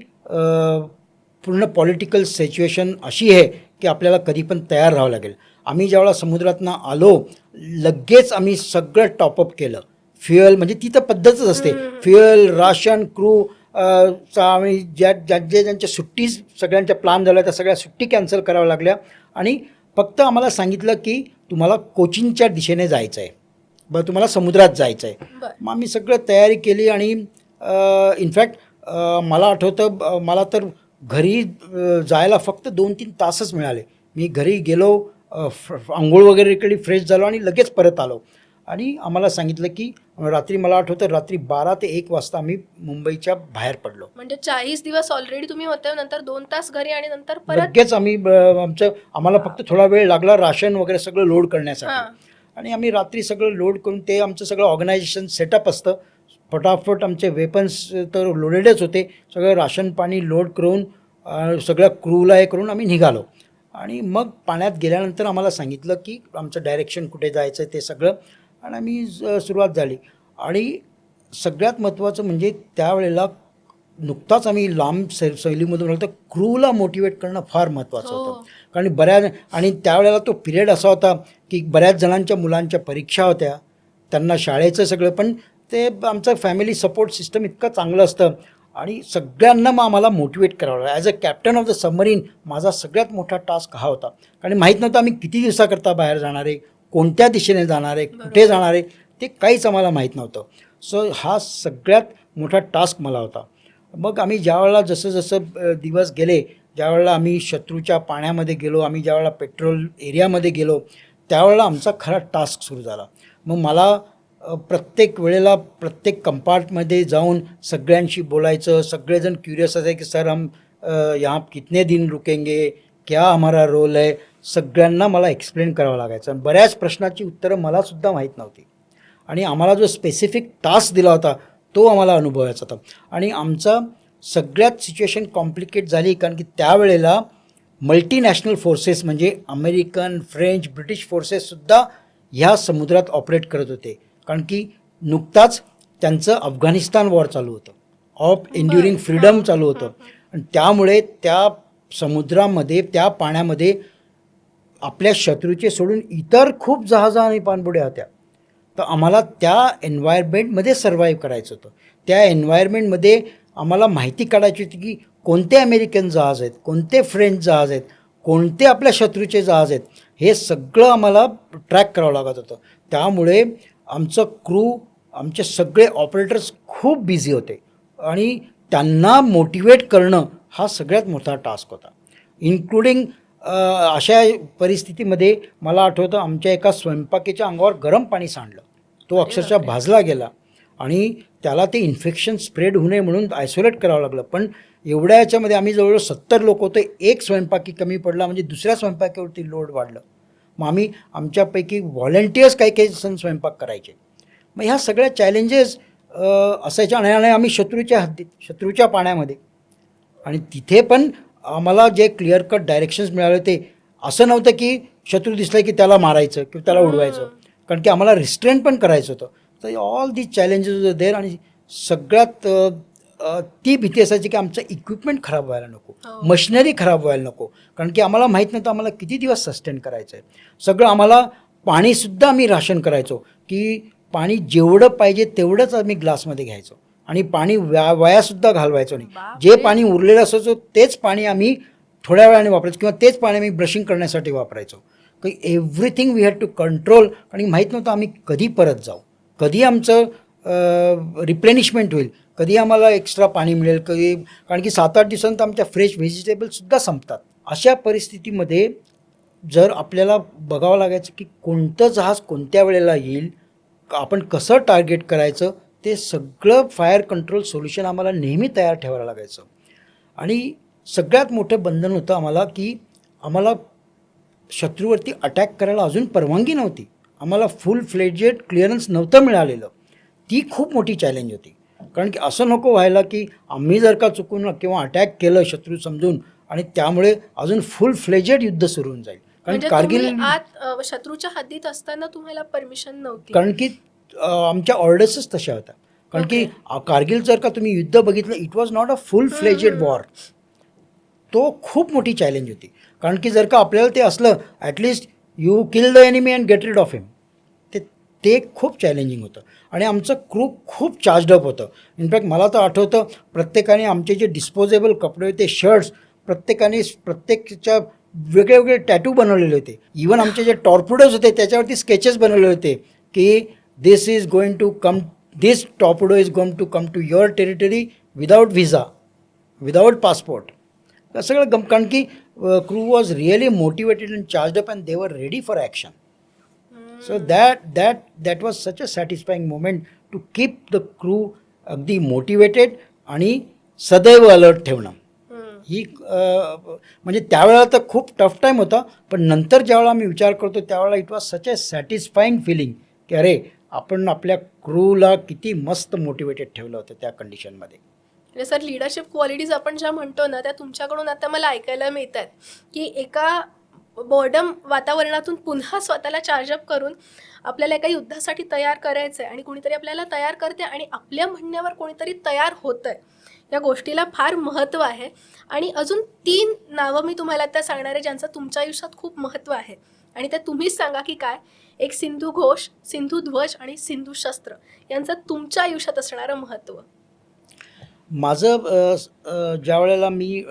पूर्ण पॉलिटिकल सिच्युएशन अशी आहे की आपल्याला कधी पण तयार राहावं लागेल. आम्ही ज्यावेळेला समुद्रातनं आलो लगेच आम्ही सगळं टॉपअप केलं. फ्युएल म्हणजे ती तर पद्धतच असते, फ्युएल, राशन, क्रू आम्ही ज्यांच्या सुट्टी सगळ्यांच्या प्लॅन झाल्या त्या सगळ्या सुट्टी कॅन्सल कराव्या लागल्या आणि फक्त आम्हाला सांगितलं की तुम्हाला कोचीनच्या दिशेने जायचं आहे, बरं तुम्हाला समुद्रात जायचं आहे. बरं. मग आम्ही सगळं तयारी केली आणि इनफॅक्ट मला आठवतं मला तर घरी जायला फक्त 2-3 तासच मिळाले. मी घरी गेलो, आंघोळ वगैरे केली, फ्रेश झालो आणि लगेच परत आलो. आणि आम्हाला सांगितलं की रात्री, मला आठवतं रात्री 12 ते 1 वाजता आम्ही मुंबईच्या बाहेर पडलो. म्हणजे 40 दिवस ऑलरेडी तुम्ही होते, नंतर 2 तास घरी आणि नंतर परत. लगेच आम्ही आम्हाला फक्त थोडा वेळ लागला राशन वगैरे सगळं लोड करण्यासाठी. हां. आणि आम्ही रात्री सगळं लोड करून, ते आमचं सगळं ऑर्गनायझेशन सेटअप असतं, फटाफट आमचे वेपन्स तर लोडेडच होते, सगळं राशन पाणी लोड करून सगळ्या क्रूला हे करून आम्ही निघालो. आणि मग पाण्यात गेल्यानंतर आम्हाला सांगितलं की आमचं डायरेक्शन कुठे जायचं ते सगळं, आणि आम्ही सुरुवात झाली. आणि सगळ्यात महत्त्वाचं म्हणजे त्यावेळेला नुकताच आम्ही लांब सहलीमधून आलो, तर क्रूला मोटिवेट करणं फार महत्त्वाचं होतं. कारण आणि त्यावेळेला तो पिरियड असा होता की बऱ्याच जणांच्या मुलांच्या परीक्षा होत्या, त्यांना शाळेचं सगळं, पण ते आमचं फॅमिली सपोर्ट सिस्टम इतकं चांगलं असतं आणि सगळ्यांना मग आम्हाला मोटिवेट करावं लागलं. As a captain of the submarine माझा सगळ्यात मोठा टास्क हा होता. कारण माहीत नव्हतं आम्ही किती दिवसाकरता बाहेर जाणार आहे, कोणत्या दिशेने जाणार आहे, कुठे जाणार आहे, ते काहीच आम्हाला माहीत नव्हतं. सो हा सगळ्यात मोठा टास्क मला होता. मग आम्ही ज्यावेळेला जसं दिवस गेले, ज्यावेळेला आम्ही शत्रूच्या पाण्यामध्ये गेलो, आम्ही ज्यावेळेला पेट्रोल एरियामध्ये गेलो, त्यावेळेला आमचा खरा टास्क सुरू झाला. मग मला प्रत्येक वेळेला प्रत्येक कंपार्टमध्ये जाऊन सगळ्यांशी बोलायचं, सगळेजण क्युरियस असायचे की सर हम यहाँ कितने दिन रुकेंगे, क्या हमारा रोल है, सगळ्यांना मला एक्सप्लेन करावं लागायचं. आणि बऱ्याच प्रश्नाची उत्तरं मलासुद्धा माहीत नव्हती. आणि आम्हाला जो स्पेसिफिक टास्क दिला होता तो आम्हाला अनुभवायचा होता. आणि आमचा सगळ्यात सिच्युएशन कॉम्प्लिकेट झाली, कारण की त्यावेळेला मल्टीनॅशनल फोर्सेस म्हणजे अमेरिकन, फ्रेंच, ब्रिटिश फोर्सेससुद्धा ह्या समुद्रात ऑपरेट करत होते. कारण की नुकताच त्यांचं अफगाणिस्तान वॉर चालू होतं, ऑफ एन्ड्युरिंग फ्रीडम चालू होतं. आणि त्यामुळे त्या समुद्रामध्ये, त्या पाण्यामध्ये आपल्या शत्रूचे सोडून इतर खूप जहाजं आणि पाणबुड्या होत्या. तर आम्हाला त्या एन्व्हायरमेंटमध्ये सर्वाईव्ह करायचं होतं. त्या एन्व्हायरमेंटमध्ये आम्हाला माहिती काढायची होती की कोणते अमेरिकन जहाज आहेत, कोणते फ्रेंच जहाज आहेत, कोणते आपल्या शत्रूचे जहाज आहेत, हे सगळं आम्हाला ट्रॅक करावं लागत होतं. त्यामुळे आमचं क्रू, आमचे सगळे ऑपरेटर्स खूप बिझी होते आणि त्यांना मोटिवेट करणं हा सगळ्यात मोठा टास्क होता. इन्क्लुडिंग अशा परिस्थितीमध्ये मला आठवतं आमच्या एका स्वयंपाकीच्या अंगावर गरम पाणी सांडलं, तो अक्षरशः भाजला गेला आणि त्याला ते इन्फेक्शन स्प्रेड होऊ नये म्हणून आयसोलेट करावं लागलं. पण एवढ्या याच्यामध्ये आम्ही जवळजवळ 70 लोक होते, एक स्वयंपाकी कमी पडला म्हणजे दुसऱ्या स्वयंपाकीवरती लोड वाढलं. मग आम्ही आमच्यापैकी व्हॉलंटियर्स काही सण स्वयंपाक करायचे. मग ह्या सगळ्या चॅलेंजेस असायच्या. आणि आम्ही शत्रूच्या हद्दीत, शत्रूच्या पाण्यामध्ये, आणि तिथे पण आम्हाला जे क्लिअर कट डायरेक्शन्स मिळाले ते असं नव्हतं की शत्रू दिसलं की त्याला मारायचं किंवा त्याला उडवायचं, कारण की आम्हाला रिस्ट्रेन पण करायचं होतं. तर ऑल दीज चॅलेंजेस देर. आणि सगळ्यात ती भीती असायची की आमचं इक्विपमेंट खराब व्हायला नको, मशिनरी खराब व्हायला नको, कारण की आम्हाला माहीत नव्हतं आम्हाला किती दिवस सस्टेन करायचं आहे सगळं. आम्हाला पाणीसुद्धा आम्ही राशन करायचो की पाणी जेवढं पाहिजे तेवढंच आम्ही ग्लासमध्ये घ्यायचो आणि पाणी वायासुद्धा घालवायचो नाही. जे पाणी उरलेलं असायचं तेच पाणी आम्ही थोड्या वेळाने वापरायचो किंवा तेच पाणी आम्ही ब्रशिंग करण्यासाठी वापरायचो. की everything we had to control. आणि माहीत नव्हतं आम्ही कधी परत जाऊ, कधी आमचं रिप्लेनिशमेंट होईल, कधी आम्हाला एक्स्ट्रा पाणी मिळेल, कधी, कारण की 7-8 दिवसांत आमच्या फ्रेश व्हेजिटेबल्ससुद्धा संपतात. अशा परिस्थितीमध्ये जर आपल्याला बघावं लागायचं की कोणतं जहाज कोणत्या वेळेला येईल, आपण कसं टार्गेट करायचं, ते सगळं फायर कंट्रोल सोल्युशन आम्हाला नेहमी तयार ठेवायला लागायचं. आणि सगळ्यात मोठं बंधन होतं आम्हाला की आम्हाला शत्रूवरती अटॅक करायला अजून परवानगी नव्हती, आम्हाला फुल फ्लेजेड क्लिअरन्स नव्हतं मिळालेलं. ती खूप मोठी चॅलेंज होती. कारण की असं नको व्हायला की आम्ही जर का चुकून किंवा अटॅक केलं शत्रू समजून आणि त्यामुळे अजून फुल फ्लेजेड युद्ध सुरू होऊन जाईल. कारण कारगिल आत शत्रूच्या हद्दीत असताना तुम्हाला परमिशन नव्हती, कारण की आमच्या ऑर्डर्सच तशा होत्या. कारण की कारगिल जर का तुम्ही युद्ध बघितलं, it was not a full fledged war. तो खूप मोठी चॅलेंज होती. कारण की जर का आपल्याला ते असलं at least you kill the enemy and get rid of him. ते ते खूप चॅलेंजिंग होतं आणि आमचं क्रू खूप चार्जड अप होतं. इनफॅक्ट मला तर आठवतं प्रत्येकाने आमचे जे डिस्पोजेबल कपडे होते, शर्ट्स, प्रत्येकाच्या वेगळे वेगळे टॅटू बनवलेले होते. इवन आमचे जे टॉर्पिडोज होते त्याच्यावरती स्केचेस बनवले होते की this torpedo is going to come to your territory without visa, without passport. सगळं कारण की crew was really motivated and charged up and they were ready for action. So that was such a satisfying moment to keep the crew अगदी motivated आणि सदैव alert ठेवणं. ही म्हणजे त्यावेळेला तर खूप टफ टाईम होता, पण नंतर ज्यावेळेला आम्ही विचार करतो त्यावेळेला it was such a satisfying feeling की अरे आपण आपल्या क्रूला किती मस्त मोटिवेटेड ठेवलं होतं त्या कंडिशनमध्ये. म्हणजे सर लिडरशिप क्वालिटीज आपण ज्या म्हणतो ना त्या तुमच्याकडून आता मला ऐकायला मिळत आहेत की एका बोर्डम वातावरणातून पुन्हा स्वतःला चार्जअप करून आपल्याला एका युद्धासाठी तयार करायचं आहे आणि कोणीतरी आपल्याला तयार करते आणि आपल्या म्हणण्यावर कोणीतरी तयार होतं आहे. या गोष्टीला फार महत्त्व आहे. आणि अजून 3 नावं मी तुम्हाला आता सांगणार आहे ज्यांचं तुमच्या आयुष्यात खूप महत्त्व आहे आणि ते तुम्हीच सांगा की काय. एक सिंधू घोष, सिंधू ध्वज आणि सिंधू शस्त्र यांचं तुमच्या आयुष्यात असणारं महत्त्व. माझं ज्या वेळेला मी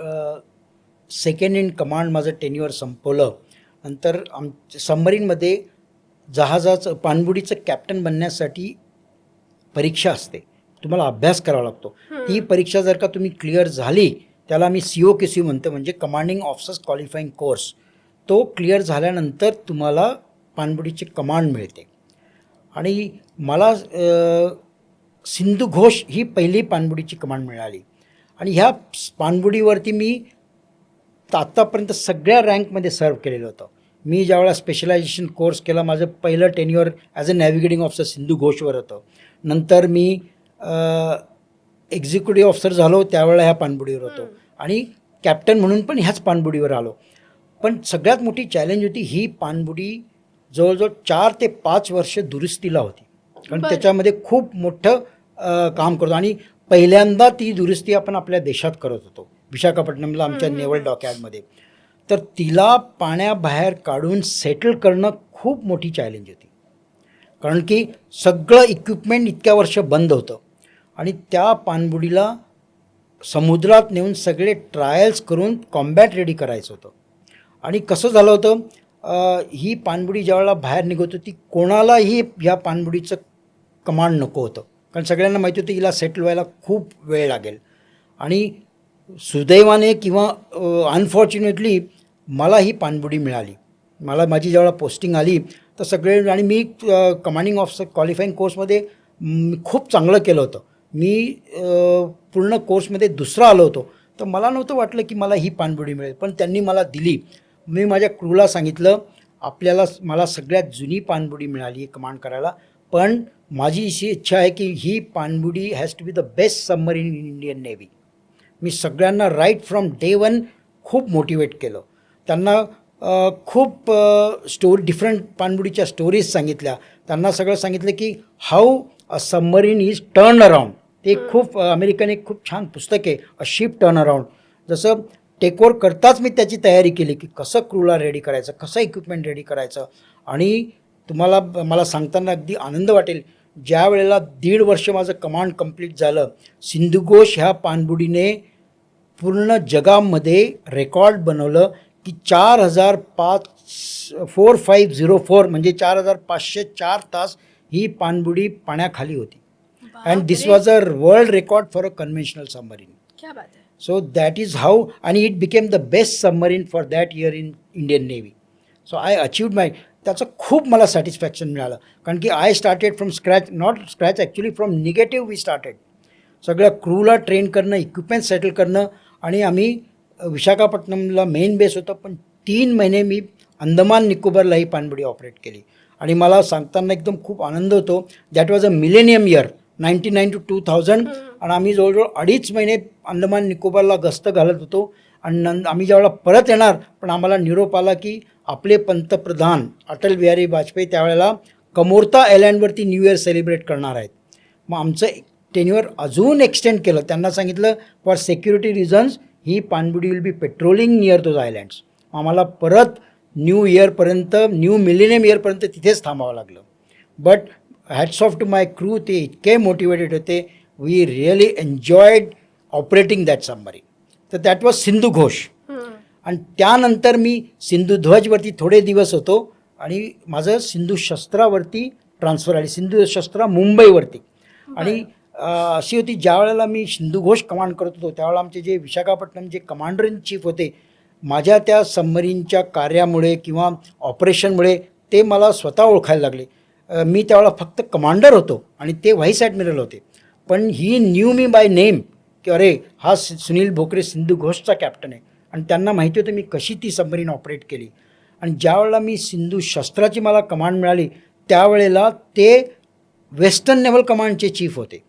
सेकंड इन कमांड माझं टेन्युअर संपवलं नंतर सबमरीनमध्ये जहाजाचं पाणबुडीचं कॅप्टन बनण्यासाठी परीक्षा असते, तुम्हाला अभ्यास करावा लागतो. ती परीक्षा जर का तुम्ही क्लिअर झाली, त्याला मी COQC म्हणतो, म्हणजे कमांडिंग ऑफिसर्स क्वालिफाईंग कोर्स. तो क्लिअर झाल्यानंतर तुम्हाला पाणबुडीची कमांड मिळते. आणि मला सिंधू घोष ही पहिली पाणबुडीची कमांड मिळाली आणि ह्या पाणबुडीवरती मी आत्तापर्यंत सगळ्या रँकमध्ये सर्व केलेलं होतं. मी ज्यावेळेला स्पेशलायझेशन कोर्स केला, माझं पहिलं tenure as a navigating officer सिंधू घोषवर होतं. नंतर मी एक्झिक्युटिव्ह ऑफिसर झालो त्यावेळेला ह्या पाणबुडीवर होतो आणि कॅप्टन म्हणून पण ह्याच पाणबुडीवर आलो. पण सगळ्यात मोठी चॅलेंज होती, ही पाणबुडी जवळजवळ 4 ते 5 वर्ष दुरुस्तीला होती, कारण त्याच्यामध्ये खूप मोठं काम करतो आणि पहिल्यांदा ती दुरुस्ती आपण आपल्या देशात करत होतो विशाखापट्टणमला आमच्या नेव्हल डॉकयार्डमध्ये. तर तिला पाण्याबाहेर काढून सेटल करणं खूप मोठी चॅलेंज होती, कारण की सगळं इक्विपमेंट इतक्या वर्ष बंद होतं आणि त्या पाणबुडीला समुद्रात नेऊन सगळे ट्रायल्स करून कॉम्बॅट रेडी करायचं होतं. आणि कसं झालं होतं, ही पाणबुडी ज्यावेळेला बाहेर निघत होती कोणालाही ह्या पाणबुडीचं कमांड नको होतं, कारण सगळ्यांना माहिती होतं हिला सेटल व्हायला खूप वेळ लागेल. आणि सुदैवाने किंवा अनफॉर्च्युनेटली मला ही पाणबुडी मिळाली. माझी ज्यावेळेला पोस्टिंग आली तर सगळे, आणि मी कमांडिंग ऑफिसर क्वालिफाईंग कोर्समध्ये खूप चांगलं केलं होतं. मी पूर्ण कोर्समध्ये दुसरा आलो होतो, तर मला नव्हतं वाटलं की मला ही पाणबुडी मिळेल, पण त्यांनी मला दिली. मी माझ्या क्रूला सांगितलं मला सगळ्यात जुनी पाणबुडी मिळाली आहे कमांड करायला, पण माझी अशी इच्छा आहे की ही पाणबुडी has to be the best submarine in Indian navy. मी सगळ्यांना राईट फ्रॉम डे 1 खूप मोटिवेट केलं. त्यांना खूप डिफरंट पाणबुडीच्या स्टोरीज सांगितल्या. त्यांना सगळं सांगितलं की how a submarine is turn around. ते खूप अमेरिकन एक खूप छान पुस्तक आहे, अ शिप टर्न अराउंड. जसं टेकओव्हर करताच मी त्याची तयारी केली की कसं क्रूला रेडी करायचं, कसं इक्विपमेंट रेडी करायचं. आणि मला सांगताना अगदी आनंद वाटेल, ज्या वेळेला 1.5 वर्ष माझं कमांड कंप्लीट झालं, सिंधू घोष ह्या पाणबुडीने पूर्ण जगामध्ये रेकॉर्ड बनवलं की 4504 म्हणजे 4504 तास ही पाणबुडी पाण्याखाली होती. And this was a world record for a conventional submarine. क्या बात आहे. सो दॅट इज हाऊ, आणि it became the best submarine for that year in Indian navy. So I achieved त्याचं खूप मला सॅटिस्फॅक्शन मिळालं, कारण की I started from scratch, not scratch actually from negative we started. सगळ्या क्रूला ट्रेन करणं, इक्विपमेंट सेटल करणं, आणि आम्ही विशाखापट्टणमला मेन बेस होतं, पण 3 महिने मी अंदमान निकोबारला ही पाणबुडी ऑपरेट केली. आणि मला सांगताना एकदम खूप आनंद होतो. That was a millennium year 99 to 2000, आणि आम्ही जवळजवळ 2.5 महिने अंदमान निकोबारला गस्त घालत होतो. आणि आम्ही ज्यावेळेला परत येणार, पण आम्हाला निरोप आला की आपले पंतप्रधान अटल बिहारी वाजपेयी त्यावेळेला कमोर्ता आयलँडवरती न्यू इयर सेलिब्रेट करणार आहेत. मग आमचं टेन्युअर अजून एक्सटेंड केलं. त्यांना सांगितलं फॉर सिक्युरिटी रिझन्स ही पाणबुडी will be patrolling near those islands. आम्हाला परत न्यू इयरपर्यंत, न्यू मिलेनियम इयरपर्यंत तिथेच थांबावं लागलं. But hats off to my crew, ते इतके मोटिवेटेड होते. We really enjoyed operating that submarine. तर दॅट वॉज सिंधू घोष. आणि त्यानंतर मी सिंधुध्वजवरती थोडे दिवस होतो आणि माझं सिंधू शस्त्रावरती ट्रान्सफर आली, सिंधू शस्त्रा मुंबईवरती. आणि अशी होती, ज्या वेळेला मी सिंधू घोष कमांड करत होतो त्यावेळेला आमचे जे विशाखापट्टणम जे कमांडर इन चीफ होते, माझ्या त्या सबमरीनच्या कार्यामुळे किंवा ऑपरेशनमुळे ते मला स्वतः ओळखायला लागले. मी त्यावेळेला फक्त कमांडर होतो आणि ते व्हाईस ॲडमिरल होते. पण ही न्यू मी बाय नेम की अरे हा सुनील भोकरे सिंधू घोषचा कॅप्टन आहे. आणि त्यांना माहिती होतं मी कशी ती सबमरीन ऑपरेट केली. आणि ज्या वेळेला मी सिंधू शस्त्राची मला कमांड मिळाली त्यावेळेला ते वेस्टर्न नेव्हल कमांडचे चीफ होते.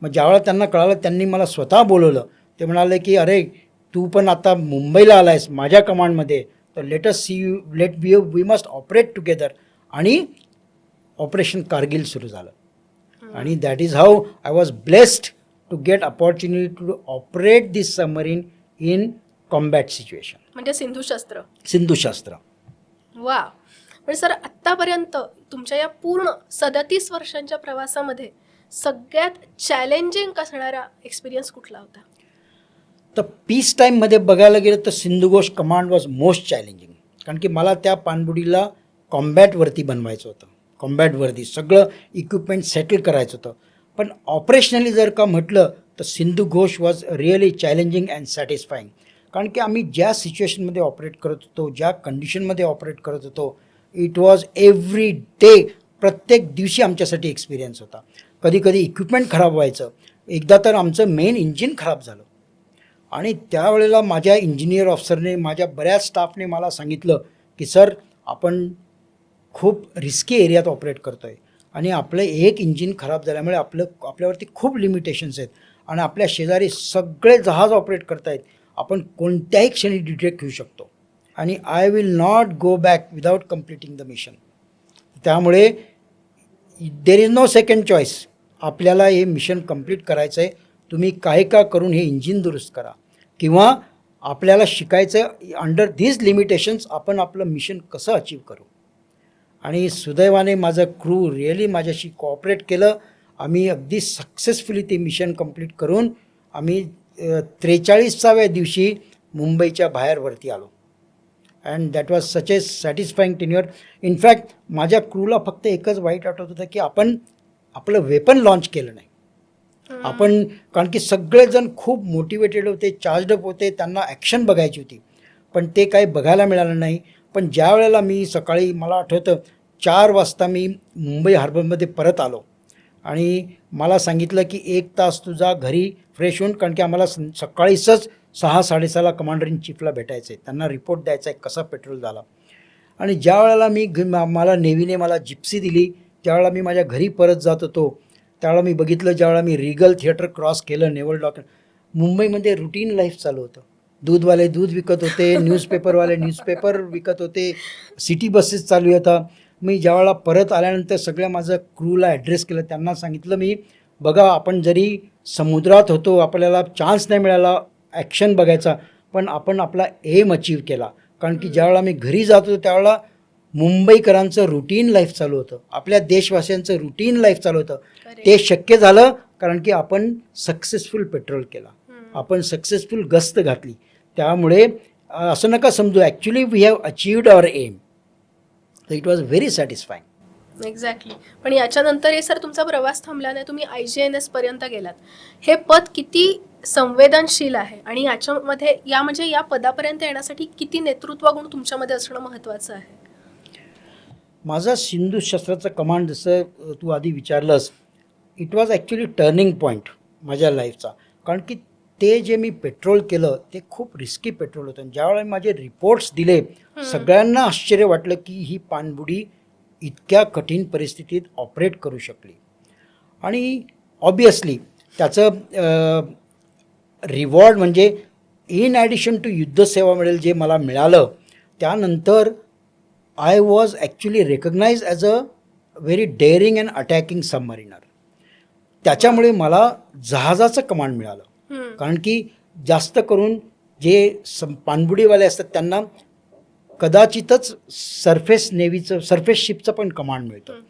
मग ज्यावेळेला त्यांना कळालं त्यांनी मला स्वतः बोलवलं. ते म्हणाले की अरे तू पण आता मुंबईला आला आहेस माझ्या कमांडमध्ये, तर let us see you, we must operate together. आणि ऑपरेशन कारगिल सुरू झालं. आणि that is how I was blessed to get opportunity to operate this submarine in combat situation. म्हणजे सिंधू शस्त्र. वा. पण सर आत्तापर्यंत तुमच्या या पूर्ण 37 वर्षांच्या प्रवासामध्ये सगळ्यात चॅलेंजिंग असणारा एक्सपिरियन्स कुठला होता? तर पीस टाईममध्ये बघायला गेलं तर Sindhu Ghosh command was most challenging. कारण की मला त्या पाणबुडीला कॉम्बॅटवरती बनवायचं होतं, कॉम्बॅटवरती सगळं इक्विपमेंट सेटल करायचं होतं. पण ऑपरेशनली जर का म्हटलं तर Sindhu Ghosh was really challenging and satisfying. कारण की आम्ही ज्या सिच्युएशनमध्ये ऑपरेट करत होतो, ज्या कंडिशनमध्ये ऑपरेट करत होतो, इट वॉज एव्हरी डे, प्रत्येक दिवशी आमच्यासाठी एक्सपिरियन्स होता. कधी कधी इक्विपमेंट खराब व्हायचं. एकदा तर आमचं मेन इंजिन खराब झालं आणि त्यावेळेला माझ्या इंजिनियर ऑफिसरने, माझ्या बऱ्याच स्टाफने मला सांगितलं की सर आपण खूप रिस्की एरियात ऑपरेट करतो आहे आणि आपलं एक इंजिन खराब झाल्यामुळे आपल्यावरती खूप लिमिटेशन्स आहेत आणि आपल्या शेजारी सगळे जहाज ऑपरेट करत आहेत, आपण कोणत्याही क्षणी डिटेक्ट होऊ शकतो आणि I will not go back without completing the mission. त्यामुळे there is no second choice, आपल्याला हे मिशन कंप्लीट करायचं आहे. तुम्ही काही का करून हे इंजिन दुरुस्त करा किंवा आपल्याला शिकायचं आहे अंडर धीज लिमिटेशन्स आपण आपलं मिशन कसं अचीव करू. आणि सुदैवाने माझं क्रू रिअली माझ्याशी कोऑपरेट केलं. आम्ही अगदी सक्सेसफुली ते मिशन कंप्लीट करून आम्ही 43व्या दिवशी मुंबईच्या बाहेरवरती आलो. And that was such A satisfying tenure. In fact माझ्या क्रूला फक्त एकच वाईट आठवत होतं की आपण आपलं वेपन लॉन्च केलं नाही. आपण कारण की सगळेजण खूप मोटिवेटेड होते, चार्जड अप होते, त्यांना ॲक्शन बघायची होती, पण ते काही बघायला मिळालं नाही. पण ज्या वेळेला मी सकाळी, मला आठवतं 4 वाजता मी मुंबई हार्बरमध्ये परत आलो आणि मला सांगितलं की 1 तास तुझा घरी फ्रेश होऊन, कारण की आम्हाला सकाळीच 6-6:30ला कमांडर इन चीफला भेटायचं आहे, त्यांना रिपोर्ट द्यायचा आहे कसा पेट्रोल झाला. आणि ज्या वेळेला मला नेव्हीने मला जिप्सी दिली, त्यावेळेला मी माझ्या घरी परत जात होतो, त्यावेळेला मी बघितलं, ज्यावेळेला मी रिगल थिएटर क्रॉस केलं, नेवल डॉक, मुंबईमध्ये रुटीन लाईफ चालू होतं. दूधवाले दूध विकत होते, न्यूजपेपरवाले न्यूजपेपर विकत होते, सिटी बसेस चालू होता. मी ज्यावेळेला परत आल्यानंतर सगळ्या माझं क्रूला ॲड्रेस केलं, त्यांना सांगितलं मी बघा आपण जरी समुद्रात होतो, आपल्याला चान्स नाही मिळाला ॲक्शन बघायचा, पण आपण आपला एम अचीव केला. कारण की ज्यावेळेला मी घरी जात होतो त्यावेळेला मुंबईकरांचं रुटीन लाईफ चालू होतं, आपल्या देशवासियांचं रुटीन लाईफ चालू होतं. ते शक्य झालं कारण की आपण सक्सेसफुल पेट्रोल केला, आपण सक्सेसफुल गस्त घातली. त्यामुळे असं नका समजू, actually we have achieved our aim. तर it was very satisfying. Exactly. पण याच्यानंतर हे सर तुमचा प्रवास थांबला नाही, तुम्ही IGNS पर्यंत गेलात. हे पद किती संवेदनशील आहे आणि याच्यामध्ये या पदापर्यंत येण्यासाठी किती नेतृत्व गुण तुमच्यामध्ये असणं महत्त्वाचं आहे? माझा सिंधू शस्त्राचा कमांड, जसं तू आधी विचारलंस, it was actually turning point माझ्या लाईफचा. कारण की ते जे मी पेट्रोल केलं ते खूप रिस्की पेट्रोल होतं. ज्यावेळेला माझे रिपोर्ट्स दिले, सगळ्यांना आश्चर्य वाटलं की ही पाणबुडी इतक्या कठीण परिस्थितीत ऑपरेट करू शकली. आणि ऑब्वियसली त्याचं रिवॉर्ड म्हणजे इन ॲडिशन टू युद्धसेवा मिळेल जे मला मिळालं, त्यानंतर I was actually recognise as a very daring and attacking submariner. त्याच्यामुळे मला जहाजाचं कमांड मिळालं. कारण की जास्त करून जे पाणबुडीवाले असतात त्यांना कदाचितच सरफेस शिपचं पण कमांड मिळतं.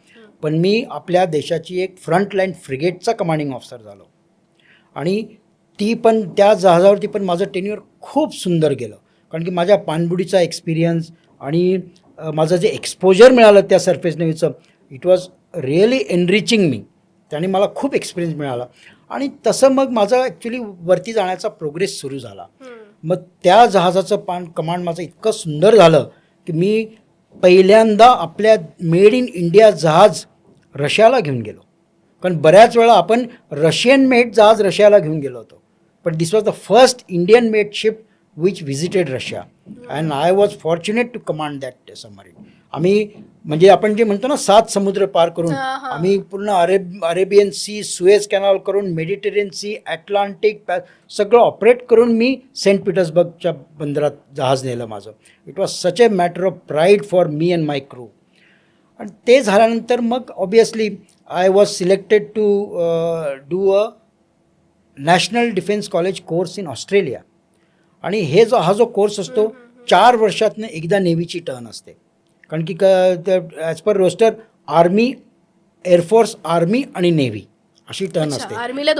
पण मी आपल्या देशाची एक फ्रंटलाईन फ्रिगेटचा कमांडिंग ऑफिसर झालो आणि त्या जहाजावरती पण माझं टेन्युअर खूप सुंदर गेलं. कारण की माझ्या पाणबुडीचा एक्सपिरियन्स आणि माझं जे एक्सपोजर मिळालं त्या सरफेस नेव्हीचं, it was really enriching me. त्याने मला खूप एक्सपिरियन्स मिळाला आणि तसं मग माझं ॲक्च्युली वरती जाण्याचा प्रोग्रेस सुरू झाला. मग त्या जहाजाचं कमांड माझं इतकं सुंदर झालं की मी पहिल्यांदा आपल्या मेड इन इंडिया जहाज रशियाला घेऊन गेलो. कारण बऱ्याच वेळा आपण रशियन मेड जहाज रशियाला घेऊन गेलो होतो, but this was the first Indian made ship which visited Russia and I was fortunate to command that submarine. आम्ही म्हणजे आपण जे म्हणतो ना 7 समुद्र पार करून आम्ही पूर्ण अरेबियन सी, सुएज कॅनॉल करून, मेडिटेरियन सी, अटलांटिक सगळं ऑपरेट करून मी सेंट पीटर्सबर्गच्या बंदरात जहाज नेलं माझं. It was such a matter of pride for me and my crew. आणि ते झाल्यानंतर मग obviously I was selected to do a national defence college course in Australia. आणि हा जो कोर्स असतो 4 वर्षातनं एकदा नेव्हीची टर्न असते. कारण की as per roster army, air force, army आणि नेव्ही अशी टर्न असते. आर्मीला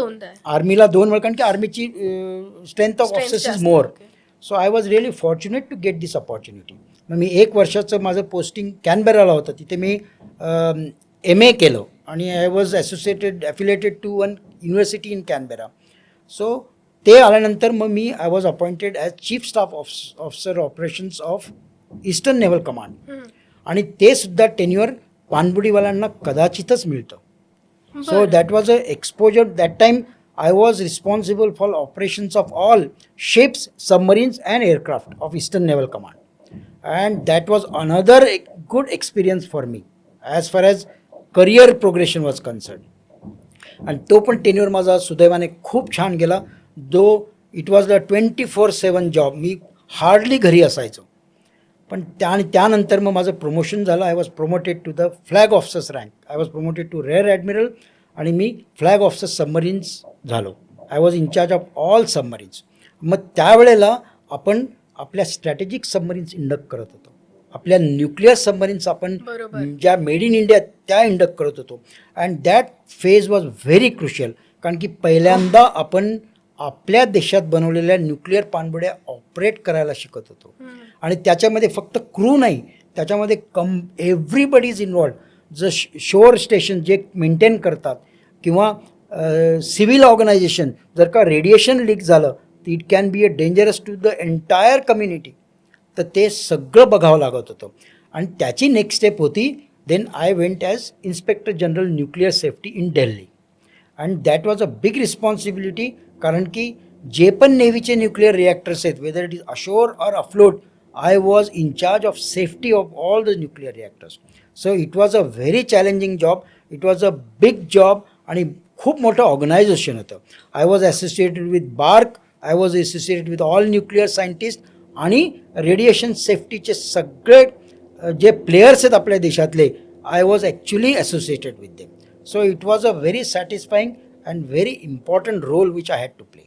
2 वेळ, कारण की आर्मीची strength of officers is more. So I was really fortunate to get this opportunity. मग मी 1 वर्षाचं माझं पोस्टिंग कॅनबेराला होतं. तिथे मी MA केलं आणि I was affiliated to one university in Canberra. So ते आल्यानंतर मग I was appointed as chief staff officer operations of eastern naval command. आणि ते सुद्धा टेन्युअर पाणबुडीवाल्यांना कदाचितच मिळतं. So that was a exposure. That time I was responsible for operations of all ships, submarines and aircraft of eastern naval command. And that was another good experience for me as far as career progression was concern. आणि तो पण tenure माझा सुदैवाने खूप छान गेला. Though it was the 24/7 job. मी hardly घरी असायचो. पण त्यानंतर मग माझं प्रमोशन झालं. I was promoted to the flag officers rank. I was promoted to rear admiral आणि मी फ्लॅग ऑफिसर सबमरीन्स झालो. I was in charge of all submarines. मग त्यावेळेला आपण आपल्या स्ट्रॅटेजिक सबमरीन्स इंडक्ट करत होतो. आपल्या न्यूक्लिअर सबमरीन्स आपण ज्या मेड इन इंडिया त्या इंडक्ट करत होतो. And that phase was very crucial. कारण की पहिल्यांदा आपण आपल्या देशात बनवलेल्या न्यूक्लिअर पाणबुड्या ऑपरेट करायला शिकत होतो. आणि त्याच्यामध्ये फक्त क्रू नाही, त्याच्यामध्ये एव्हरीबडी इज इन्वॉल्ड. जर शोअर स्टेशन जे मेंटेन करतात किंवा सिव्हिल ऑर्गनायझेशन, जर का रेडिएशन लीक झालं तर it can be a dangerous to the entire community. तर ते सगळं बघावं लागत होतं. आणि त्याची नेक्स्ट स्टेप होती, then I went as inspector general nuclear safety in Delhi. And that was a big responsibility. कारण की जे पण नेव्हीचे न्यूक्लिअर रिॲक्टर्स आहेत, whether it is ashore or afloat, I was in charge of safety of all the nuclear reactors. So it was a very challenging job. It was a big job आणि खूप मोठं organisation होतं. I was associated with BARC, I was associated with all nuclear scientist आणि radiation सेफ्टीचे सगळे जे players आहेत आपल्या देशातले, I was actually associated with them. So it was a very satisfying and very important role which I had to play.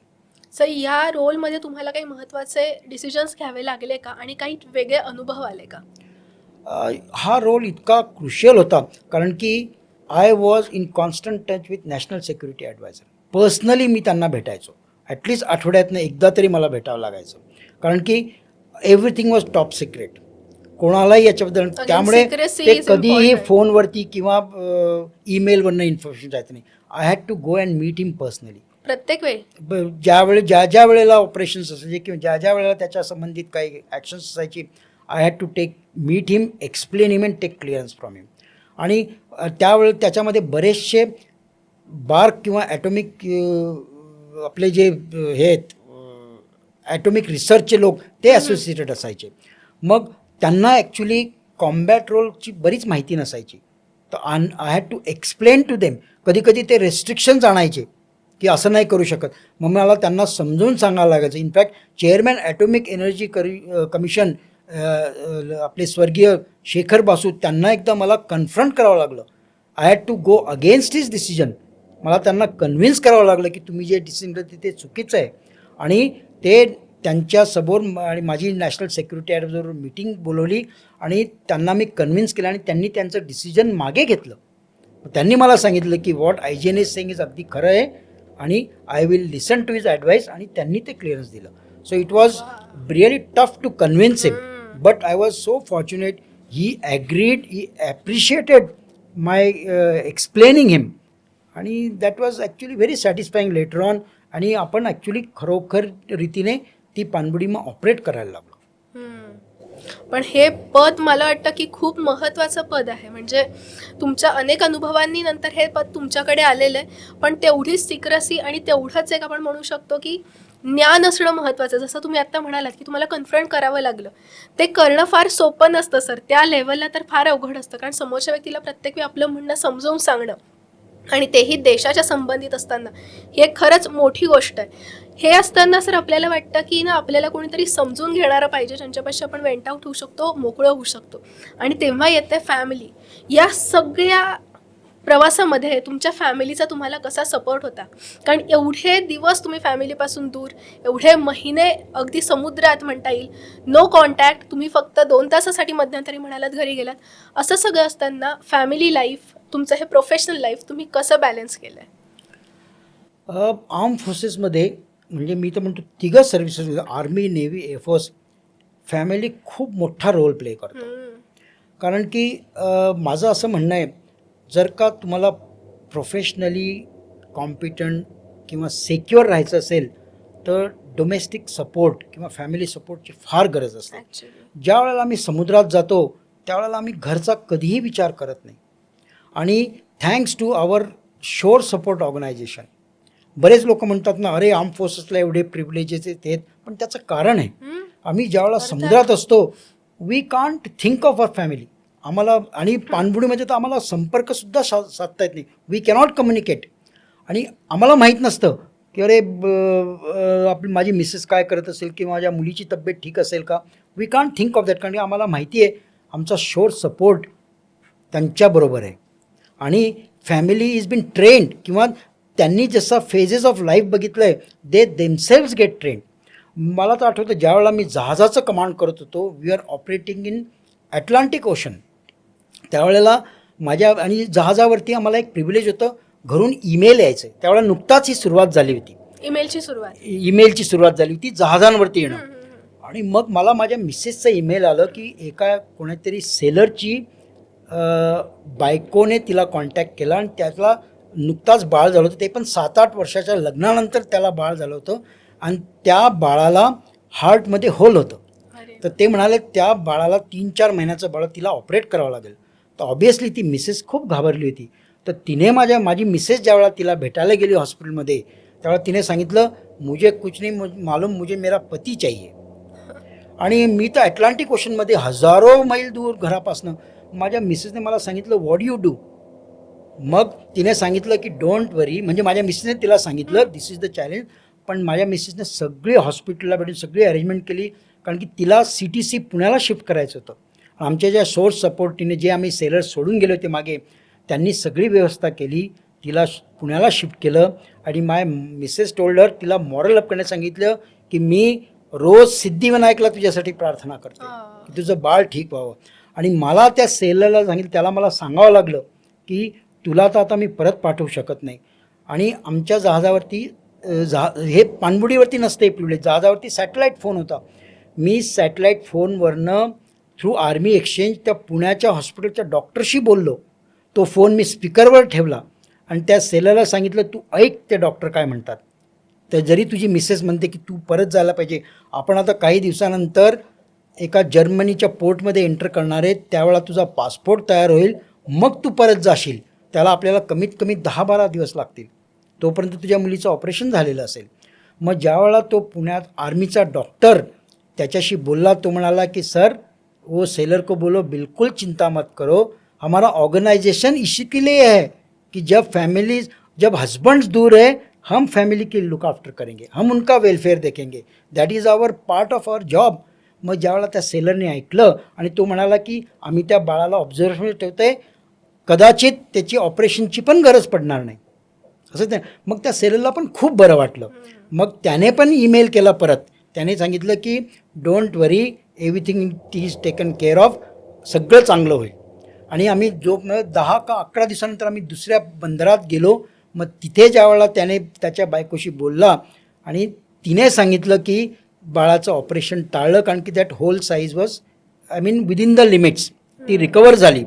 Sir या रोलमध्ये तुम्हाला काही महत्त्वाचे डिसिजन्स घ्यावे लागले का आणि काही वेगळे अनुभव आले का? हा रोल इतका क्रुशियल होता कारण की I was in constant touch with national security adviser. Personally मी त्यांना भेटायचो. ॲटलिस्ट आठवड्यातनं एकदा तरी मला भेटावं लागायचं. कारण की एव्हरीथिंग वॉज टॉप सिक्रेट. कोणालाही याच्याबद्दल, त्यामुळे ते कधीही फोनवरती किंवा ईमेलवरनं इन्फॉर्मेशन जायचं नाही. I had to go and meet him personally. प्रत्येक वेळी ज्या वेळेला ऑपरेशन्स असायचे किंवा ज्या वेळेला त्याच्या संबंधित काही ॲक्शन्स असायची, I had to meet him, explain him and take clearance from him. आणि त्याच्यामध्ये बरेचसे बार्क किंवा ॲटॉमिक आपले जे हे आहेत ॲटॉमिक रिसर्चचे लोक, ते असोसिएटेड असायचे. मग त्यांना ॲक्च्युली कॉम्बॅट रोलची बरीच माहिती नसायची. तर I had to explain to them. कधीकधी ते रेस्ट्रिक्शन्स आणायचे की असं नाही करू शकत. मग मला त्यांना समजून सांगायला लागायचं. In fact chairman atomic energy commission आपले स्वर्गीय शेखर बासू, त्यांना एकदा मला कन्फ्रंट करावं लागलं. I had to go against his decision. मला त्यांना कन्व्हिन्स करावं लागलं की तुम्ही जे डिसिजन घेतलं ते चुकीचं आहे. आणि ते त्यांच्यासमोर आणि माझी नॅशनल सिक्युरिटी ॲडव्हायझरवर मीटिंग बोलवली आणि त्यांना मी कन्व्हिन्स केलं आणि त्यांनी त्यांचं डिसिजन मागे घेतलं. त्यांनी मला सांगितलं की what IGN is saying is अगदी खरं आहे आणि I will listen to his advice, आणि त्यांनी ते क्लिअरन्स दिलं. So it was really tough to convince him, but I was so fortunate. He agreed, he appreciated my explaining him, and that was actually very satisfying later on. आणि आपण actually खरोखर रीतीने ती पाणबुडी मग ऑपरेट करायला लागलो. पण हे पद मला वाटतं की खूप महत्त्वाचं पद आहे. म्हणजे तुमच्या अनेक अनुभवांनी नंतर हे पद तुमच्याकडे आलेलं आहे, पण तेवढीच सिक्रेसी आणि तेवढंच एक आपण म्हणू शकतो की ज्ञान असणं महत्त्वाचं. जसं तुम्ही आत्ता म्हणालात की तुम्हाला कन्फ्रंट करावं लागलं, ते करणं फार सोपं नसतं सर. त्या लेवलला तर फार अवघड असतं, कारण समोरच्या व्यक्तीला प्रत्येक वेळी आपलं म्हणणं समजावून सांगणं, आणि तेही देशाच्या संबंधित असताना, हे खरंच मोठी गोष्ट आहे. हे असताना सर आपल्याला वाटतं की ना आपल्याला कोणीतरी समजून घेणारं पाहिजे, ज्यांच्यापाशी आपण वेंट आउट होऊ शकतो, मोकळं होऊ शकतो. आणि तेव्हा येते फॅमिली. या सगळ्या प्रवासामध्ये तुमच्या फॅमिलीचा तुम्हाला कसा सपोर्ट होता? कारण एवढे दिवस तुम्ही फॅमिलीपासून दूर, एवढे महिने अगदी समुद्रात म्हणता येईल, नो कॉन्टॅक्ट, तुम्ही फक्त 2 तासासाठी मध्यंतरी म्हणालात घरी गेलात. असं सगळं असताना फॅमिली लाईफ, तुमचं हे प्रोफेशनल लाईफ तुम्ही कसं बॅलन्स केलं आहे? आर्म फोर्सेसमध्ये म्हणजे मी तर म्हणतो तिघं services, army, navy, air force, family खूप मोठा रोल प्ले करतो. कारण की माझं असं म्हणणं आहे, जर का तुम्हाला प्रोफेशनली कॉम्पिटंट किंवा सिक्युअर राहायचं असेल तर डोमेस्टिक सपोर्ट किंवा फॅमिली सपोर्टची फार गरज असते. ज्या वेळेला आम्ही समुद्रात जातो त्यावेळेला आम्ही घरचा कधीही विचार करत नाही. आणि thanks to our shore support organisation, बरेच लोक म्हणतात ना, अरे आर्म फोर्सेसला एवढे प्रिव्हिलेजेस आहेत, पण त्याचं कारण आहे, आम्ही ज्यावेळेला समुद्रात असतो we can't think of our family. आम्हाला आणि पाणबुडीमध्ये तर आम्हाला संपर्कसुद्धा साधता येत नाही, वी कॅनॉट कम्युनिकेट. आणि आम्हाला माहीत नसतं की अरे आपली माझी मिसेस काय करत असेल किंवा माझ्या मुलीची तब्येत ठीक असेल का. We can't think of that, कारण की आम्हाला माहिती आहे आमचा शोर सपोर्ट त्यांच्याबरोबर आहे. आणि फॅमिली इज बीन ट्रेंड, किंवा त्यांनी जसा फेजेस ऑफ लाईफ बघितलं आहे, दे देमसेल्व्स गेट ट्रेंड. मला तर आठवतं ज्यावेळेला मी जहाजाचं कमांड करत होतो, we are operating in Atlantic ocean, त्यावेळेला माझ्या आणि जहाजावरती आम्हाला एक प्रिव्हिलेज होतं, घरून ईमेल यायचं. त्यावेळेला नुकताच ही सुरुवात झाली होती, ईमेलची सुरुवात झाली होती जहाजांवरती येणं. आणि मग मला माझ्या मिसेसचं ईमेल आलं की एका कोणीतरी सेलरची बायकोने तिला कॉन्टॅक्ट केला आणि त्याला नुकताच बाळ झालं होतं, ते पण 7-8 वर्षाच्या लग्नानंतर त्याला बाळ झालं होतं, आणि त्या बाळाला हार्टमध्ये होल होतं. तर ते म्हणाले त्या बाळाला 3-4 महिन्याचं बाळ तिला ऑपरेट करावं लागेल. तर ऑब्वियसली ती मिसेस खूप घाबरली होती. तर तिने माझी मिसेस ज्यावेळेला तिला भेटायला गेली हॉस्पिटलमध्ये, त्यावेळेला तिने सांगितलं, मुझे कुछ नहीं मालूम, मुझे मेरा पती चाहिए. आणि मी तर अटलांटिक ओशनमध्ये हजारो मैल दूर घरापासनं, माझ्या मिसेसने मला सांगितलं व्हॉट यू डू. मग तिने सांगितलं की डोंट वरी, म्हणजे माझ्या मिसेसने तिला सांगितलं दिस इज द चॅलेंज. पण माझ्या मिसेसने सगळी हॉस्पिटलला भेटून सगळी अरेंजमेंट केली, कारण की तिला CTC पुण्याला शिफ्ट करायचं होतं. आमच्या ज्या सोर्स सपोर्टीने जे आम्ही सेलर सोडून गेले होते मागे, त्यांनी सगळी व्यवस्था केली, तिला पुण्याला शिफ्ट केलं. आणि माय मिसेस टोल्डर, तिला मॉरल अप करण्यास सांगितलं की मी रोज सिद्धिविनायकला तुझ्यासाठी प्रार्थना करते की तुझं बाळ ठीक व्हावं. आणि मला त्या सेलरला सांगितलं, त्याला मला सांगावं लागलं की तुला तर आता मी परत पाठवू शकत नाही. आणि आमच्या जहाजावरती हे पाणबुडीवरती नसते प्रिव्हिलेज, जहाजावरती सॅटेलाईट फोन होता. मी सॅटेलाईट फोनवरनं थ्रू आर्मी एक्सचेंज त्या पुण्याच्या हॉस्पिटलच्या डॉक्टरशी बोललो. तो फोन मी स्पीकरवर ठेवला आणि त्या सेलरला सांगितलं, तू ऐक ते डॉक्टर काय म्हणतात. तर जरी तुझी मिसेस म्हणते की तू परत जायला पाहिजे, आपण आता काही दिवसानंतर एका जर्मनीच्या पोर्टमध्ये एंटर करणार आहे, त्यावेळेला तुझा पासपोर्ट तयार होईल, मग तू परत जाशील. त्याला आपल्याला कमीत कमी 10-12 दिवस लागतील, तोपर्यंत तुझ्या मुलीचं ऑपरेशन झालेलं असेल. मग ज्यावेळेला तो पुण्यात आर्मीचा डॉक्टर त्याच्याशी बोलला, तो म्हणाला की सर वो सेलर को बोलो बिल्कुल चिंता मत करो, हमारा ऑर्गेनाइजेशन इसी के लिए है कि जब हस्बैंड्स दूर है हम फैमिली की लुक आफ्टर करेंगे, हम उनका वेलफेअर देखेंगे, that is our part of our job. मग ज्यावेळेला त्या सेलरने ऐकलं आणि तो म्हणाला की आम्ही त्या बाळाला ऑब्झर्वेशन ठेवतो आहे, कदाचित त्याची ऑपरेशनची पण गरज पडणार नाही असं ते. मग त्या सेलरला पण खूप बरं वाटलं. मग त्याने पण ईमेल केला परत त्याने सांगितलं की don't worry, everything it is taken care of, सगळं चांगलं होईल. आणि आम्ही 10 का 11 दिवसानंतर आम्ही दुसऱ्या बंदरात गेलो. मग तिथे ज्यावेळेला त्याने त्याच्या बायकोशी बोलला आणि तिने सांगितलं की बाळाचं ऑपरेशन टाळलं, कारण की that hole size was within the limits, ती रिकवर झाली.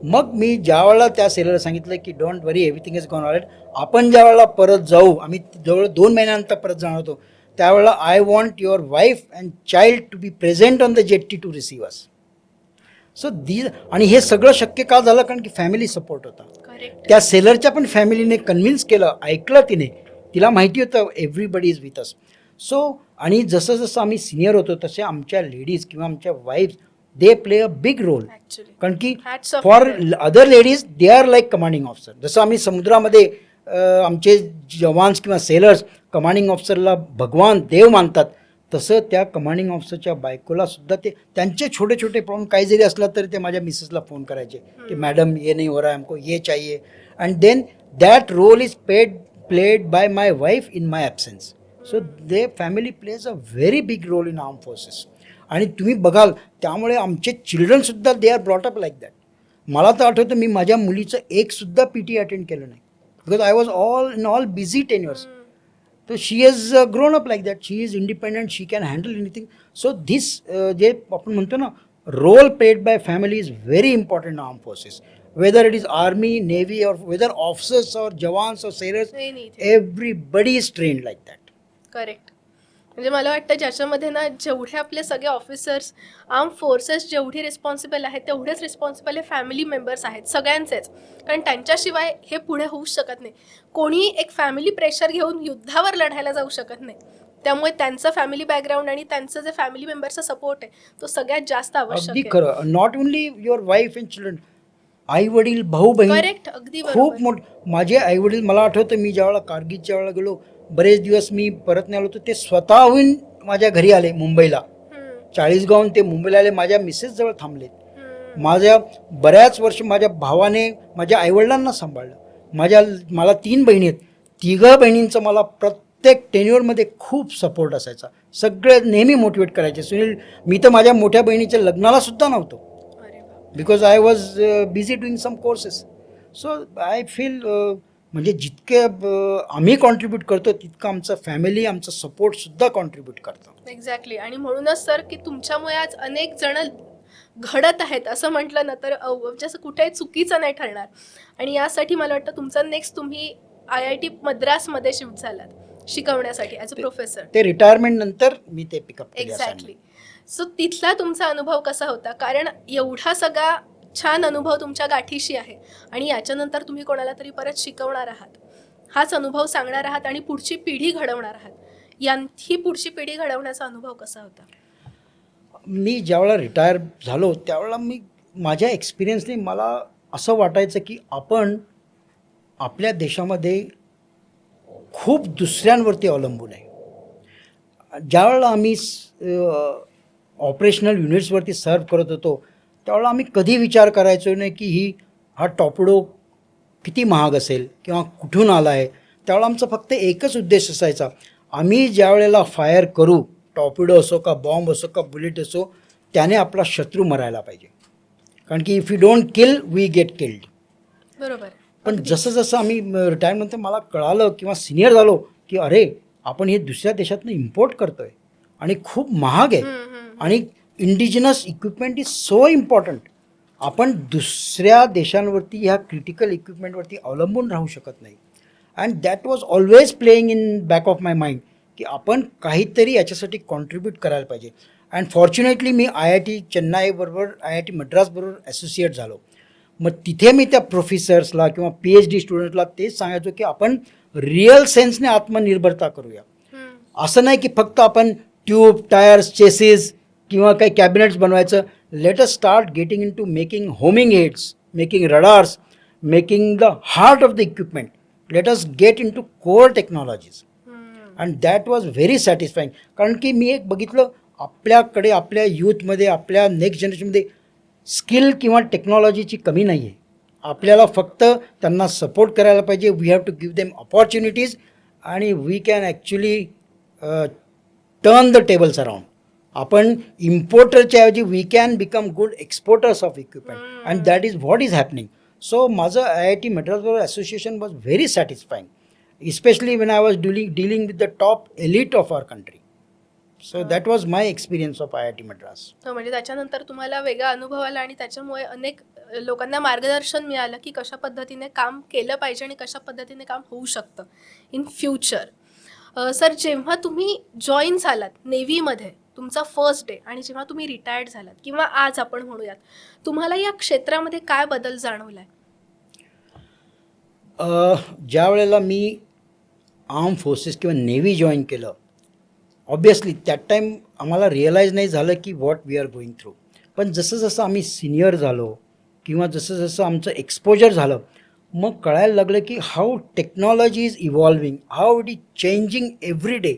मग मी ज्यावेळेला त्या सेलरला सांगितलं की don't worry, everything is gone alright, आपण ज्यावेळेला परत जाऊ, आम्ही जवळ 2 महिन्यानंतर परत जाणार होतो, त्यावेळेला I want your wife and child to be present on the jetty to receive us. So आणि हे सगळं शक्य का झालं, कारण की फॅमिली सपोर्ट होता. करेक्ट. त्या सेलरच्या पण फॅमिलीने कन्व्हिन्स केलं, ऐकलं तिने, तिला माहिती होतं everybody is with us. So आणि जसं जसं आम्ही सिनियर होतो तसे आमच्या लेडीज किंवा आमच्या wives they play a big role. Actually कारण की Hats off for to them. Other ladies they are like commanding officer. जसं आम्ही समुद्रामध्ये आमचे जवान्स किंवा सेलर्स कमांडिंग ऑफिसरला भगवान देव मानतात, तसं त्या कमांडिंग ऑफिसरच्या बायकोला सुद्धा ते त्यांचे छोटे छोटे प्रॉब्लेम काही जरी असला तरी ते माझ्या मिसेसला फोन करायचे की मॅडम ये नहीं हो रहा है, हमको ये चाहिए. And then that role is played by my wife in my absence. So the family plays a very big role in arm forces. आणि तुम्ही बघाल त्यामुळे आमचे चिल्ड्रनसुद्धा they are brought up like that. मला तर आठवतं मी माझ्या मुलीचं एकसुद्धा PT अटेंड केलं नाही, because I was all busy 10 years. So she has grown up like that. She is independent. She can handle anything. So this जे आपण म्हणतो ना, role played by family is very important in arm forces. Whether it is army, navy, or whether officers or jawans or sailors, everybody is trained like that. Correct. म्हणजे मला वाटतं ज्याच्यामध्ये ना जेवढे आपले सगळे ऑफिसर्स, आर्म फोर्सेस जेवढी responsible आहेत तेवढेच रिस्पॉन्सिबल हे फॅमिली मेंबर्स आहेत सगळ्यांचेच. कारण त्यांच्याशिवाय हे पुढे होऊच शकत नाही. कोणी एक फॅमिली प्रेशर घेऊन युद्धावर लढायला जाऊ शकत नाही. त्यामुळे त्यांचं फॅमिली बॅकग्राऊंड आणि त्यांचं जे फॅमिली मेंबरचा सपोर्ट आहे तो सगळ्यात जास्त आवश्यक अगदी आहे. खरं. Not only your wife and children, आई वडील, भाऊ बहीण, करेक्ट. अगदी खूप बरोबर. माझे आई वडील, मला आठवतं मी ज्यावेळेला कारगिलच्या वेळेला गेलो, बरेच दिवस मी परत नाही आलो, तर ते स्वतःहून माझ्या घरी आले मुंबईला. 40 गावून ते मुंबईला आले, माझ्या मिसेसजवळ थांबलेत. माझ्या बऱ्याच वर्ष माझ्या भावाने माझ्या आईवडिलांना सांभाळलं. मला 3 बहिणी आहेत. 3 बहिणींचं मला प्रत्येक टेन्युअरमध्ये खूप सपोर्ट असायचा. सगळे नेहमी मोटिवेट करायचे. सुनील, मी तर माझ्या मोठ्या बहिणीच्या लग्नाला सुद्धा नव्हतो, अरे बाप. Because I was busy doing some courses. So I feel म्हणजे जितके आम्ही कॉन्ट्रीब्यूट करतो तितकं आमचं फॅमिली, आमचं सपोर्टसुद्धा कॉन्ट्रीब्यूट करतं. एक्झॅक्टली. आणि म्हणूनच सर की तुमच्यामुळे आज अनेक जण घडत आहेत असं म्हटलं ना तर जसं कुठेही चुकीचं नाही ठरणार. आणि यासाठी मला वाटतं तुमचं नेक्स्ट तुम्ही IIT मद्रासमध्ये शिफ्ट झालात शिकवण्यासाठी ॲज अ प्रोफेसर. ते रिटायरमेंट नंतर मी ते पिकअप केलं. एक्झॅक्टली. सो तिथला तुमचा अनुभव कसा होता? कारण एवढा सगळा छान अनुभव तुमच्या गाठीशी आहे आणि याच्यानंतर तुम्ही कोणाला तरी परत शिकवणार आहात, हाच अनुभव सांगणार आहात आणि पुढची पिढी घडवणार आहात. ही पुढची पिढी घडवण्याचा अनुभव कसा होता? मी ज्यावेळेला रिटायर झालो त्यावेळेला माझ्या एक्सपिरियन्सने मला असं वाटायचं की आपण आपल्या देशामध्ये खूप दुसऱ्यांवरती अवलंबून आहे. ज्यावेळेला आम्ही ऑपरेशनल युनिट्सवरती सर्व करत होतो त्यावेळेला आम्ही कधी विचार करायचो नाही की हा टॉर्पेडो किती महाग असेल किंवा कुठून आला आहे. त्यावेळेला आमचा फक्त एकच उद्देश असायचा, आम्ही ज्या वेळेला फायर करू, टॉर्पेडो असो का बॉम्ब असो का बुलेट असो, त्याने आपला शत्रू मरायला पाहिजे. कारण की if you don't kill we get killed. बरोबर. पण जसं जसं आम्ही रिटायरनंतर मला कळालं किंवा सिनियर झालो की अरे आपण हे दुसऱ्या देशातनं इम्पोर्ट करतो आहे आणि खूप महाग आहे आणि indigenous equipment is so important. आपण दुसऱ्या देशांवरती ह्या क्रिटिकल इक्विपमेंटवरती अवलंबून राहू शकत नाही. And that was always playing in back of my mind की आपण काहीतरी याच्यासाठी कॉन्ट्रीब्यूट करायला पाहिजे. And fortunately me IIT चेन्नईबरोबर IIT मद्रासबरोबर ॲसोसिएट झालो. मग तिथे मी त्या प्रोफेसर्सला किंवा PhD स्टुडंट्सला तेच सांगायचो की आपण रिअल सेन्सने आत्मनिर्भरता करूया. असं नाही की फक्त आपण ट्यूब, टायर्स, चेसिस किंवा काही कॅबिनेट्स बनवायचं. Let us start getting into making homing heads, making radars, making the heart of the equipment. Let us get into core technologies. And that was very satisfying. कारण की मी एक बघितलं आपल्याकडे आपल्या यूथमध्ये आपल्या नेक्स्ट जनरेशनमध्ये skill किंवा टेक्नॉलॉजीची कमी नाही आहे. आपल्याला फक्त त्यांना सपोर्ट करायला पाहिजे. We have to give them opportunities आणि we can actually turn the tables around. आपण इम्पोर्टरच्या ऐवजी we can become good exporters of equipment and that is what is happening. So माझं IIT Madras association was very satisfying, especially when I was dealing with the top elite of our country. So that was my experience of IIT Madras. म्हणजे त्याच्यानंतर तुम्हाला वेगळा अनुभव आला आणि त्याच्यामुळे अनेक लोकांना मार्गदर्शन मिळालं की कशा पद्धतीने काम केलं पाहिजे आणि कशा पद्धतीने काम होऊ शकतं इन फ्युचर. सर, जेव्हा तुम्ही जॉईन झालात नेव्हीमध्ये, तुमचा फर्स्ट डे, आणि जेव्हा तुम्ही रिटायर्ड झालात किंवा आज आपण म्हणूयात, तुम्हाला या क्षेत्रामध्ये काय बदल जाणवलाय? ज्या वेळेला मी आर्म फोर्सेस किंवा नेव्ही जॉईन केलं, ऑब्वियसली दॅट टाईम आम्हाला रिअलाईज नाही झालं की what we are going through. पण जसं जसं आम्ही सिनियर झालो किंवा जसं जसं आमचं एक्सपोजर झालं, मग कळायला लागलं की how technology is evolving, how it is changing every day.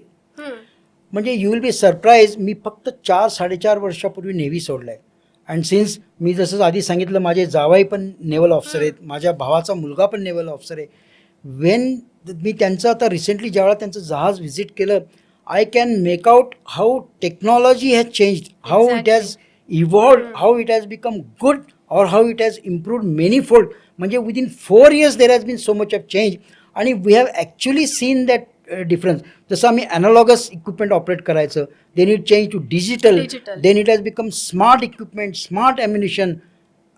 म्हणजे यू विल बी सरप्राईज, मी फक्त 4-4.5 वर्षापूर्वी नेव्ही सोडलं आहे. अँड सिन्स मी जसं आधी सांगितलं, माझे जावाई पण नेव्हल ऑफिसर आहेत, माझ्या भावाचा मुलगा पण नेव्हल ऑफिसर आहे. वेन मी त्यांचं आता रिसेंटली ज्यावेळेला त्यांचं जहाज व्हिजिट केलं, I can make out how technology has changed, how it has evolved, how it has become good और how it has improved many fold. म्हणजे within 4 years there has been so much of change आणि we have actually seen that difference. जसं आम्ही analogous equipment operate करायचं, then it change to digital, then it has become smart equipment, smart ammunition.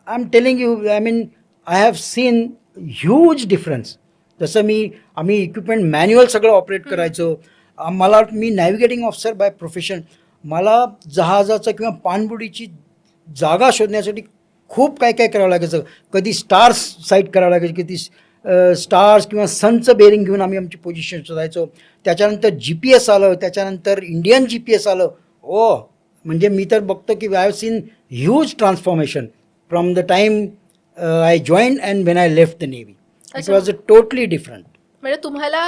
I am telling you, I mean I have seen huge difference. जसं आम्ही equipment manual सगळं operate करायचो. मी navigating officer by profession. मला जहाजाचं किंवा पाणबुडीची जागा शोधण्यासाठी खूप काय काय करावं लागायचं. कधी स्टार्स साईट करावं लागायचं, कधी स्टार्स किंवा सनचं बेरिंग घेऊन आम्ही आमची पोझिशन शोधायचो. त्याच्यानंतर GPS आलं, त्याच्यानंतर इंडियन GPS आलं. म्हणजे मी तर बघतो की I have seen huge transformation from the time I join and when I left the navy. It was a totally different. म्हणजे तुम्हाला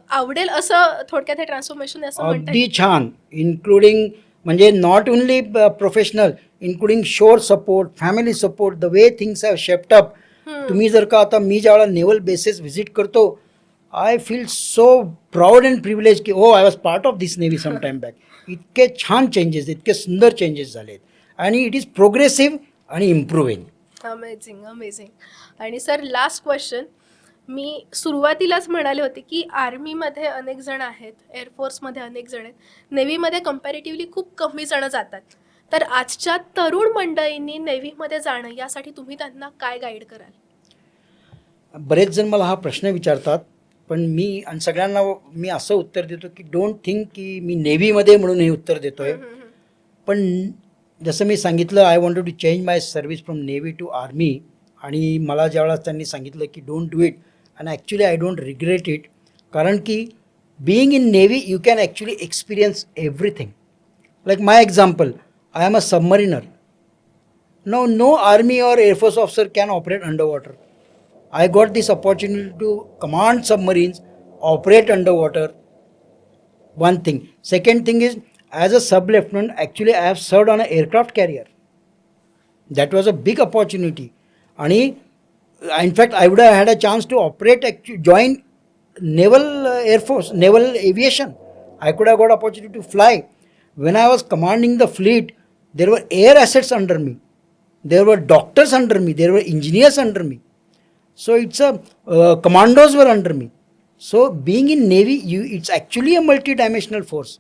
आवडेल असं थोडक्यात हे ट्रान्सफॉर्मेशन असं म्हणता अगदी छान. इन्क्लुडिंग म्हणजे not only professional, including shore support, family support, the way things have shaped up. तुम्ही जर का आता मी ज्यावेळेला नेव्हल बेसेस व्हिजिट करतो, I feel so proud and privilege की I was part of this navy some time back. इतके छान चेंजेस, इतके सुंदर चेंजेस झालेत आणि इट इज प्रोग्रेसिव्ह आणि इम्प्रूव्हिंग. Amazing, amazing. आणि सर, लास्ट क्वेश्चन. मी सुरुवातीलाच म्हणाले होते की आर्मीमध्ये अनेक जण आहेत, एअरफोर्समध्ये अनेक जण आहेत, नेव्हीमध्ये कम्पॅरेटिव्हली खूप कमी जणं जातात. तर आजच्या तरुण मंडळींनी नेव्हीमध्ये जाणं यासाठी तुम्ही त्यांना काय गाईड कराल? बरेच जण मला हा प्रश्न विचारतात, पण मी आणि सगळ्यांना मी असं उत्तर देतो की डोंट थिंक की मी नेव्हीमध्ये म्हणून हे उत्तर देतो आहे. पण जसं मी सांगितलं, I wanted to change my service from navy to army. आणि मला ज्यावेळेला त्यांनी सांगितलं की don't do it, and actually I don't regret it. कारण की being in navy you can actually experience everything. Like my example, I am a submariner. Now, no Army or Air Force officer can operate underwater. I got this opportunity to command submarines, operate underwater. One thing. Second thing is, as a sub-lieutenant, actually I have served on an aircraft carrier. That was a big opportunity. And in fact, I would have had a chance to operate, join Naval Air Force, Naval Aviation. I could have got opportunity to fly. When I was commanding the fleet, there were air assets under me, there were doctors under me, there were engineers under me. So it's commandos were under me. So being in Navy, it's actually a multi-dimensional force.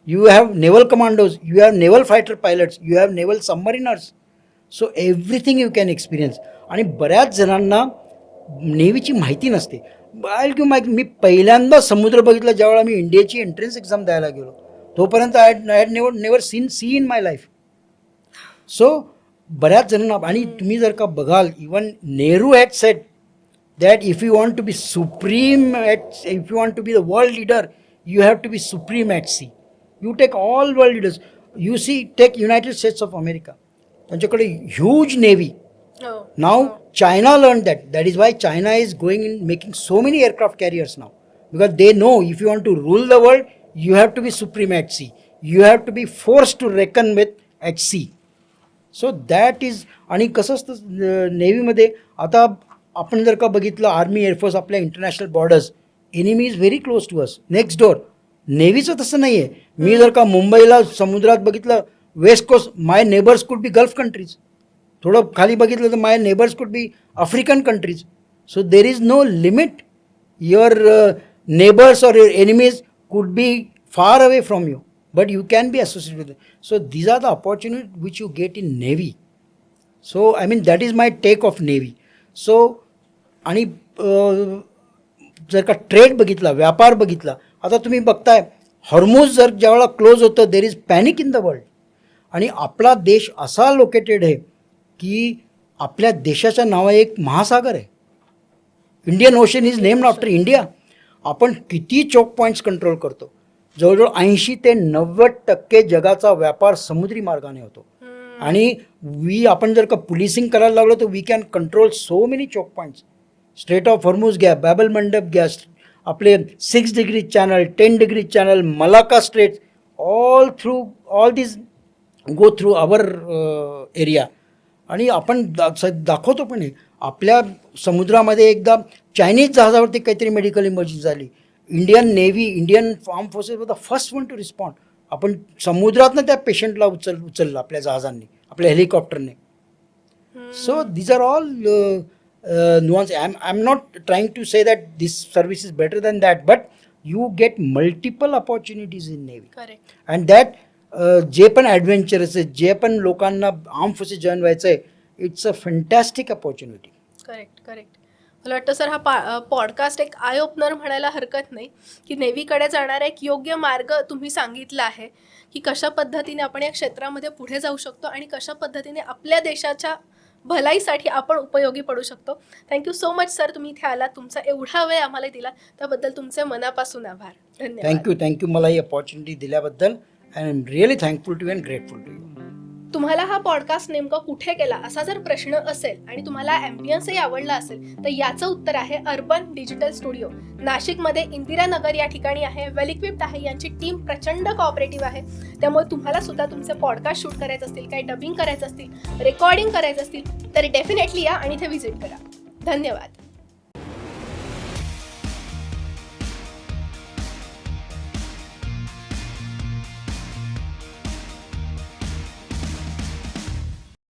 You have naval commandos, you have naval fighter pilots, you have naval submariners. So everything you can experience. आणि बऱ्याच जणांना नेव्हीची माहिती नसते. मी पहिल्यांदा समुद्र बघितला ज्यावेळेला मी इंडियाची एंट्रन्स एक्झाम द्यायला गेलो. तोपर्यंत I had never seen sea in my life. So बऱ्याच जणांना, आणि तुम्ही जर का बघाल, even Nehru had said that if you want to be supreme if you want to be the world leader, you have to be supreme at sea. You take all world leaders. You see, take United States of America, त्यांच्याकडे huge navy. नाव China learned that. That is why China is going in making so many aircraft carriers now. Because they know if you want to rule the world, you have to be supreme at sea. You have to be forced to reckon with at sea. So that is, आणि कसं असतं नेव्हीमध्ये, आता आपण जर का बघितलं army air force, आपल्या international borders, enemy is very close to us, next door. नेव्हीचं तसं नाही आहे. मी जर का मुंबईला समुद्रात बघितलं west coast, my neighbours could B gulf countries. थोडं खाली बघितलं तर my neighbours could be African countries. So there is no limit. Your neighbours और your enemies could be far away from you, but you can be associated with it. So these are the opportunities which you get in Navy. So I mean that is my take of Navy. So आणि जर का trade बघितला, व्यापार बघितला, आता तुम्ही बघताय Hormoz जर ज्यावेळेला क्लोज होतं there is panic in the world. आणि आपला देश असा लोकेटेड आहे की आपल्या देशाच्या नावाने एक महासागर आहे. Indian ocean is named after India. आपण किती चोक पॉईंट्स कंट्रोल करतो. जवळजवळ 80 ते 90% जगाचा व्यापार समुद्री मार्गाने होतो. आणि आपण जर का पुलिसिंग करायला लागलो तर we can control so many choke points. Strait of Hormuz घ्या, बॅबल मंडप घ्या, आपले 6 degree channel, 10 degree channel, Malacca straits, all this go through our area. आणि आपण दाखवतो पण आहे. आपल्या समुद्रामध्ये एकदा चायनीज जहाजावरती काहीतरी मेडिकल इमर्जन्सी झाली. Indian navy, Indian arm forces were the first one to respond. आपण समुद्रातनं त्या पेशंटला उचललं आपल्या जहाजांनी, आपल्या हेलिकॉप्टरने. So these are all nuance. I'm not trying to say that this service is better than that, but you get multiple opportunities in Navy. Correct. And that जे पण ॲडव्हेंचरस आहे, जे पण लोकांना आर्म फोर्सेस जॉईन व्हायचं आहे, it's a fantastic opportunity. Correct. मला वाटतं सर हा पॉडकास्ट एक आय ओपनर म्हणायला हरकत नाही की नेव्हीकडे जाणारा एक योग्य मार्ग तुम्ही सांगितला आहे की कशा पद्धतीने आपण या क्षेत्रामध्ये पुढे जाऊ शकतो आणि कशा पद्धतीने आपल्या देशाच्या भलाईसाठी आपण उपयोगी पडू शकतो. थँक्यू सो मच सर, तुम्ही इथे आलात, तुमचा एवढा वेळ आम्हाला दिला त्याबद्दल तुमचे मनापासून आभार. धन्यवाद. थँक्यू मला ही अपॉर्च्युनिटी दिल्याबद्दल. I am really thankful to you and grateful to you. तुम्हाला हा पॉडकास्ट नेमका कुठे केला असा जर प्रश्न असेल आणि तुम्हाला ॲम्बियन्सही आवडला असेल तर याचं उत्तर आहे अर्बन डिजिटल स्टुडिओ. नाशिकमध्ये इंदिरानगर या ठिकाणी आहे. वेल इक्विप्ड आहे. यांची टीम प्रचंड कॉपरेटिव्ह आहे. त्यामुळे तुम्हाला सुद्धा तुमचे पॉडकास्ट शूट करायचे असतील, काही डबिंग करायचं असतील, रेकॉर्डिंग करायचं असतील तर डेफिनेटली या आणि इथे व्हिजिट करा. धन्यवाद.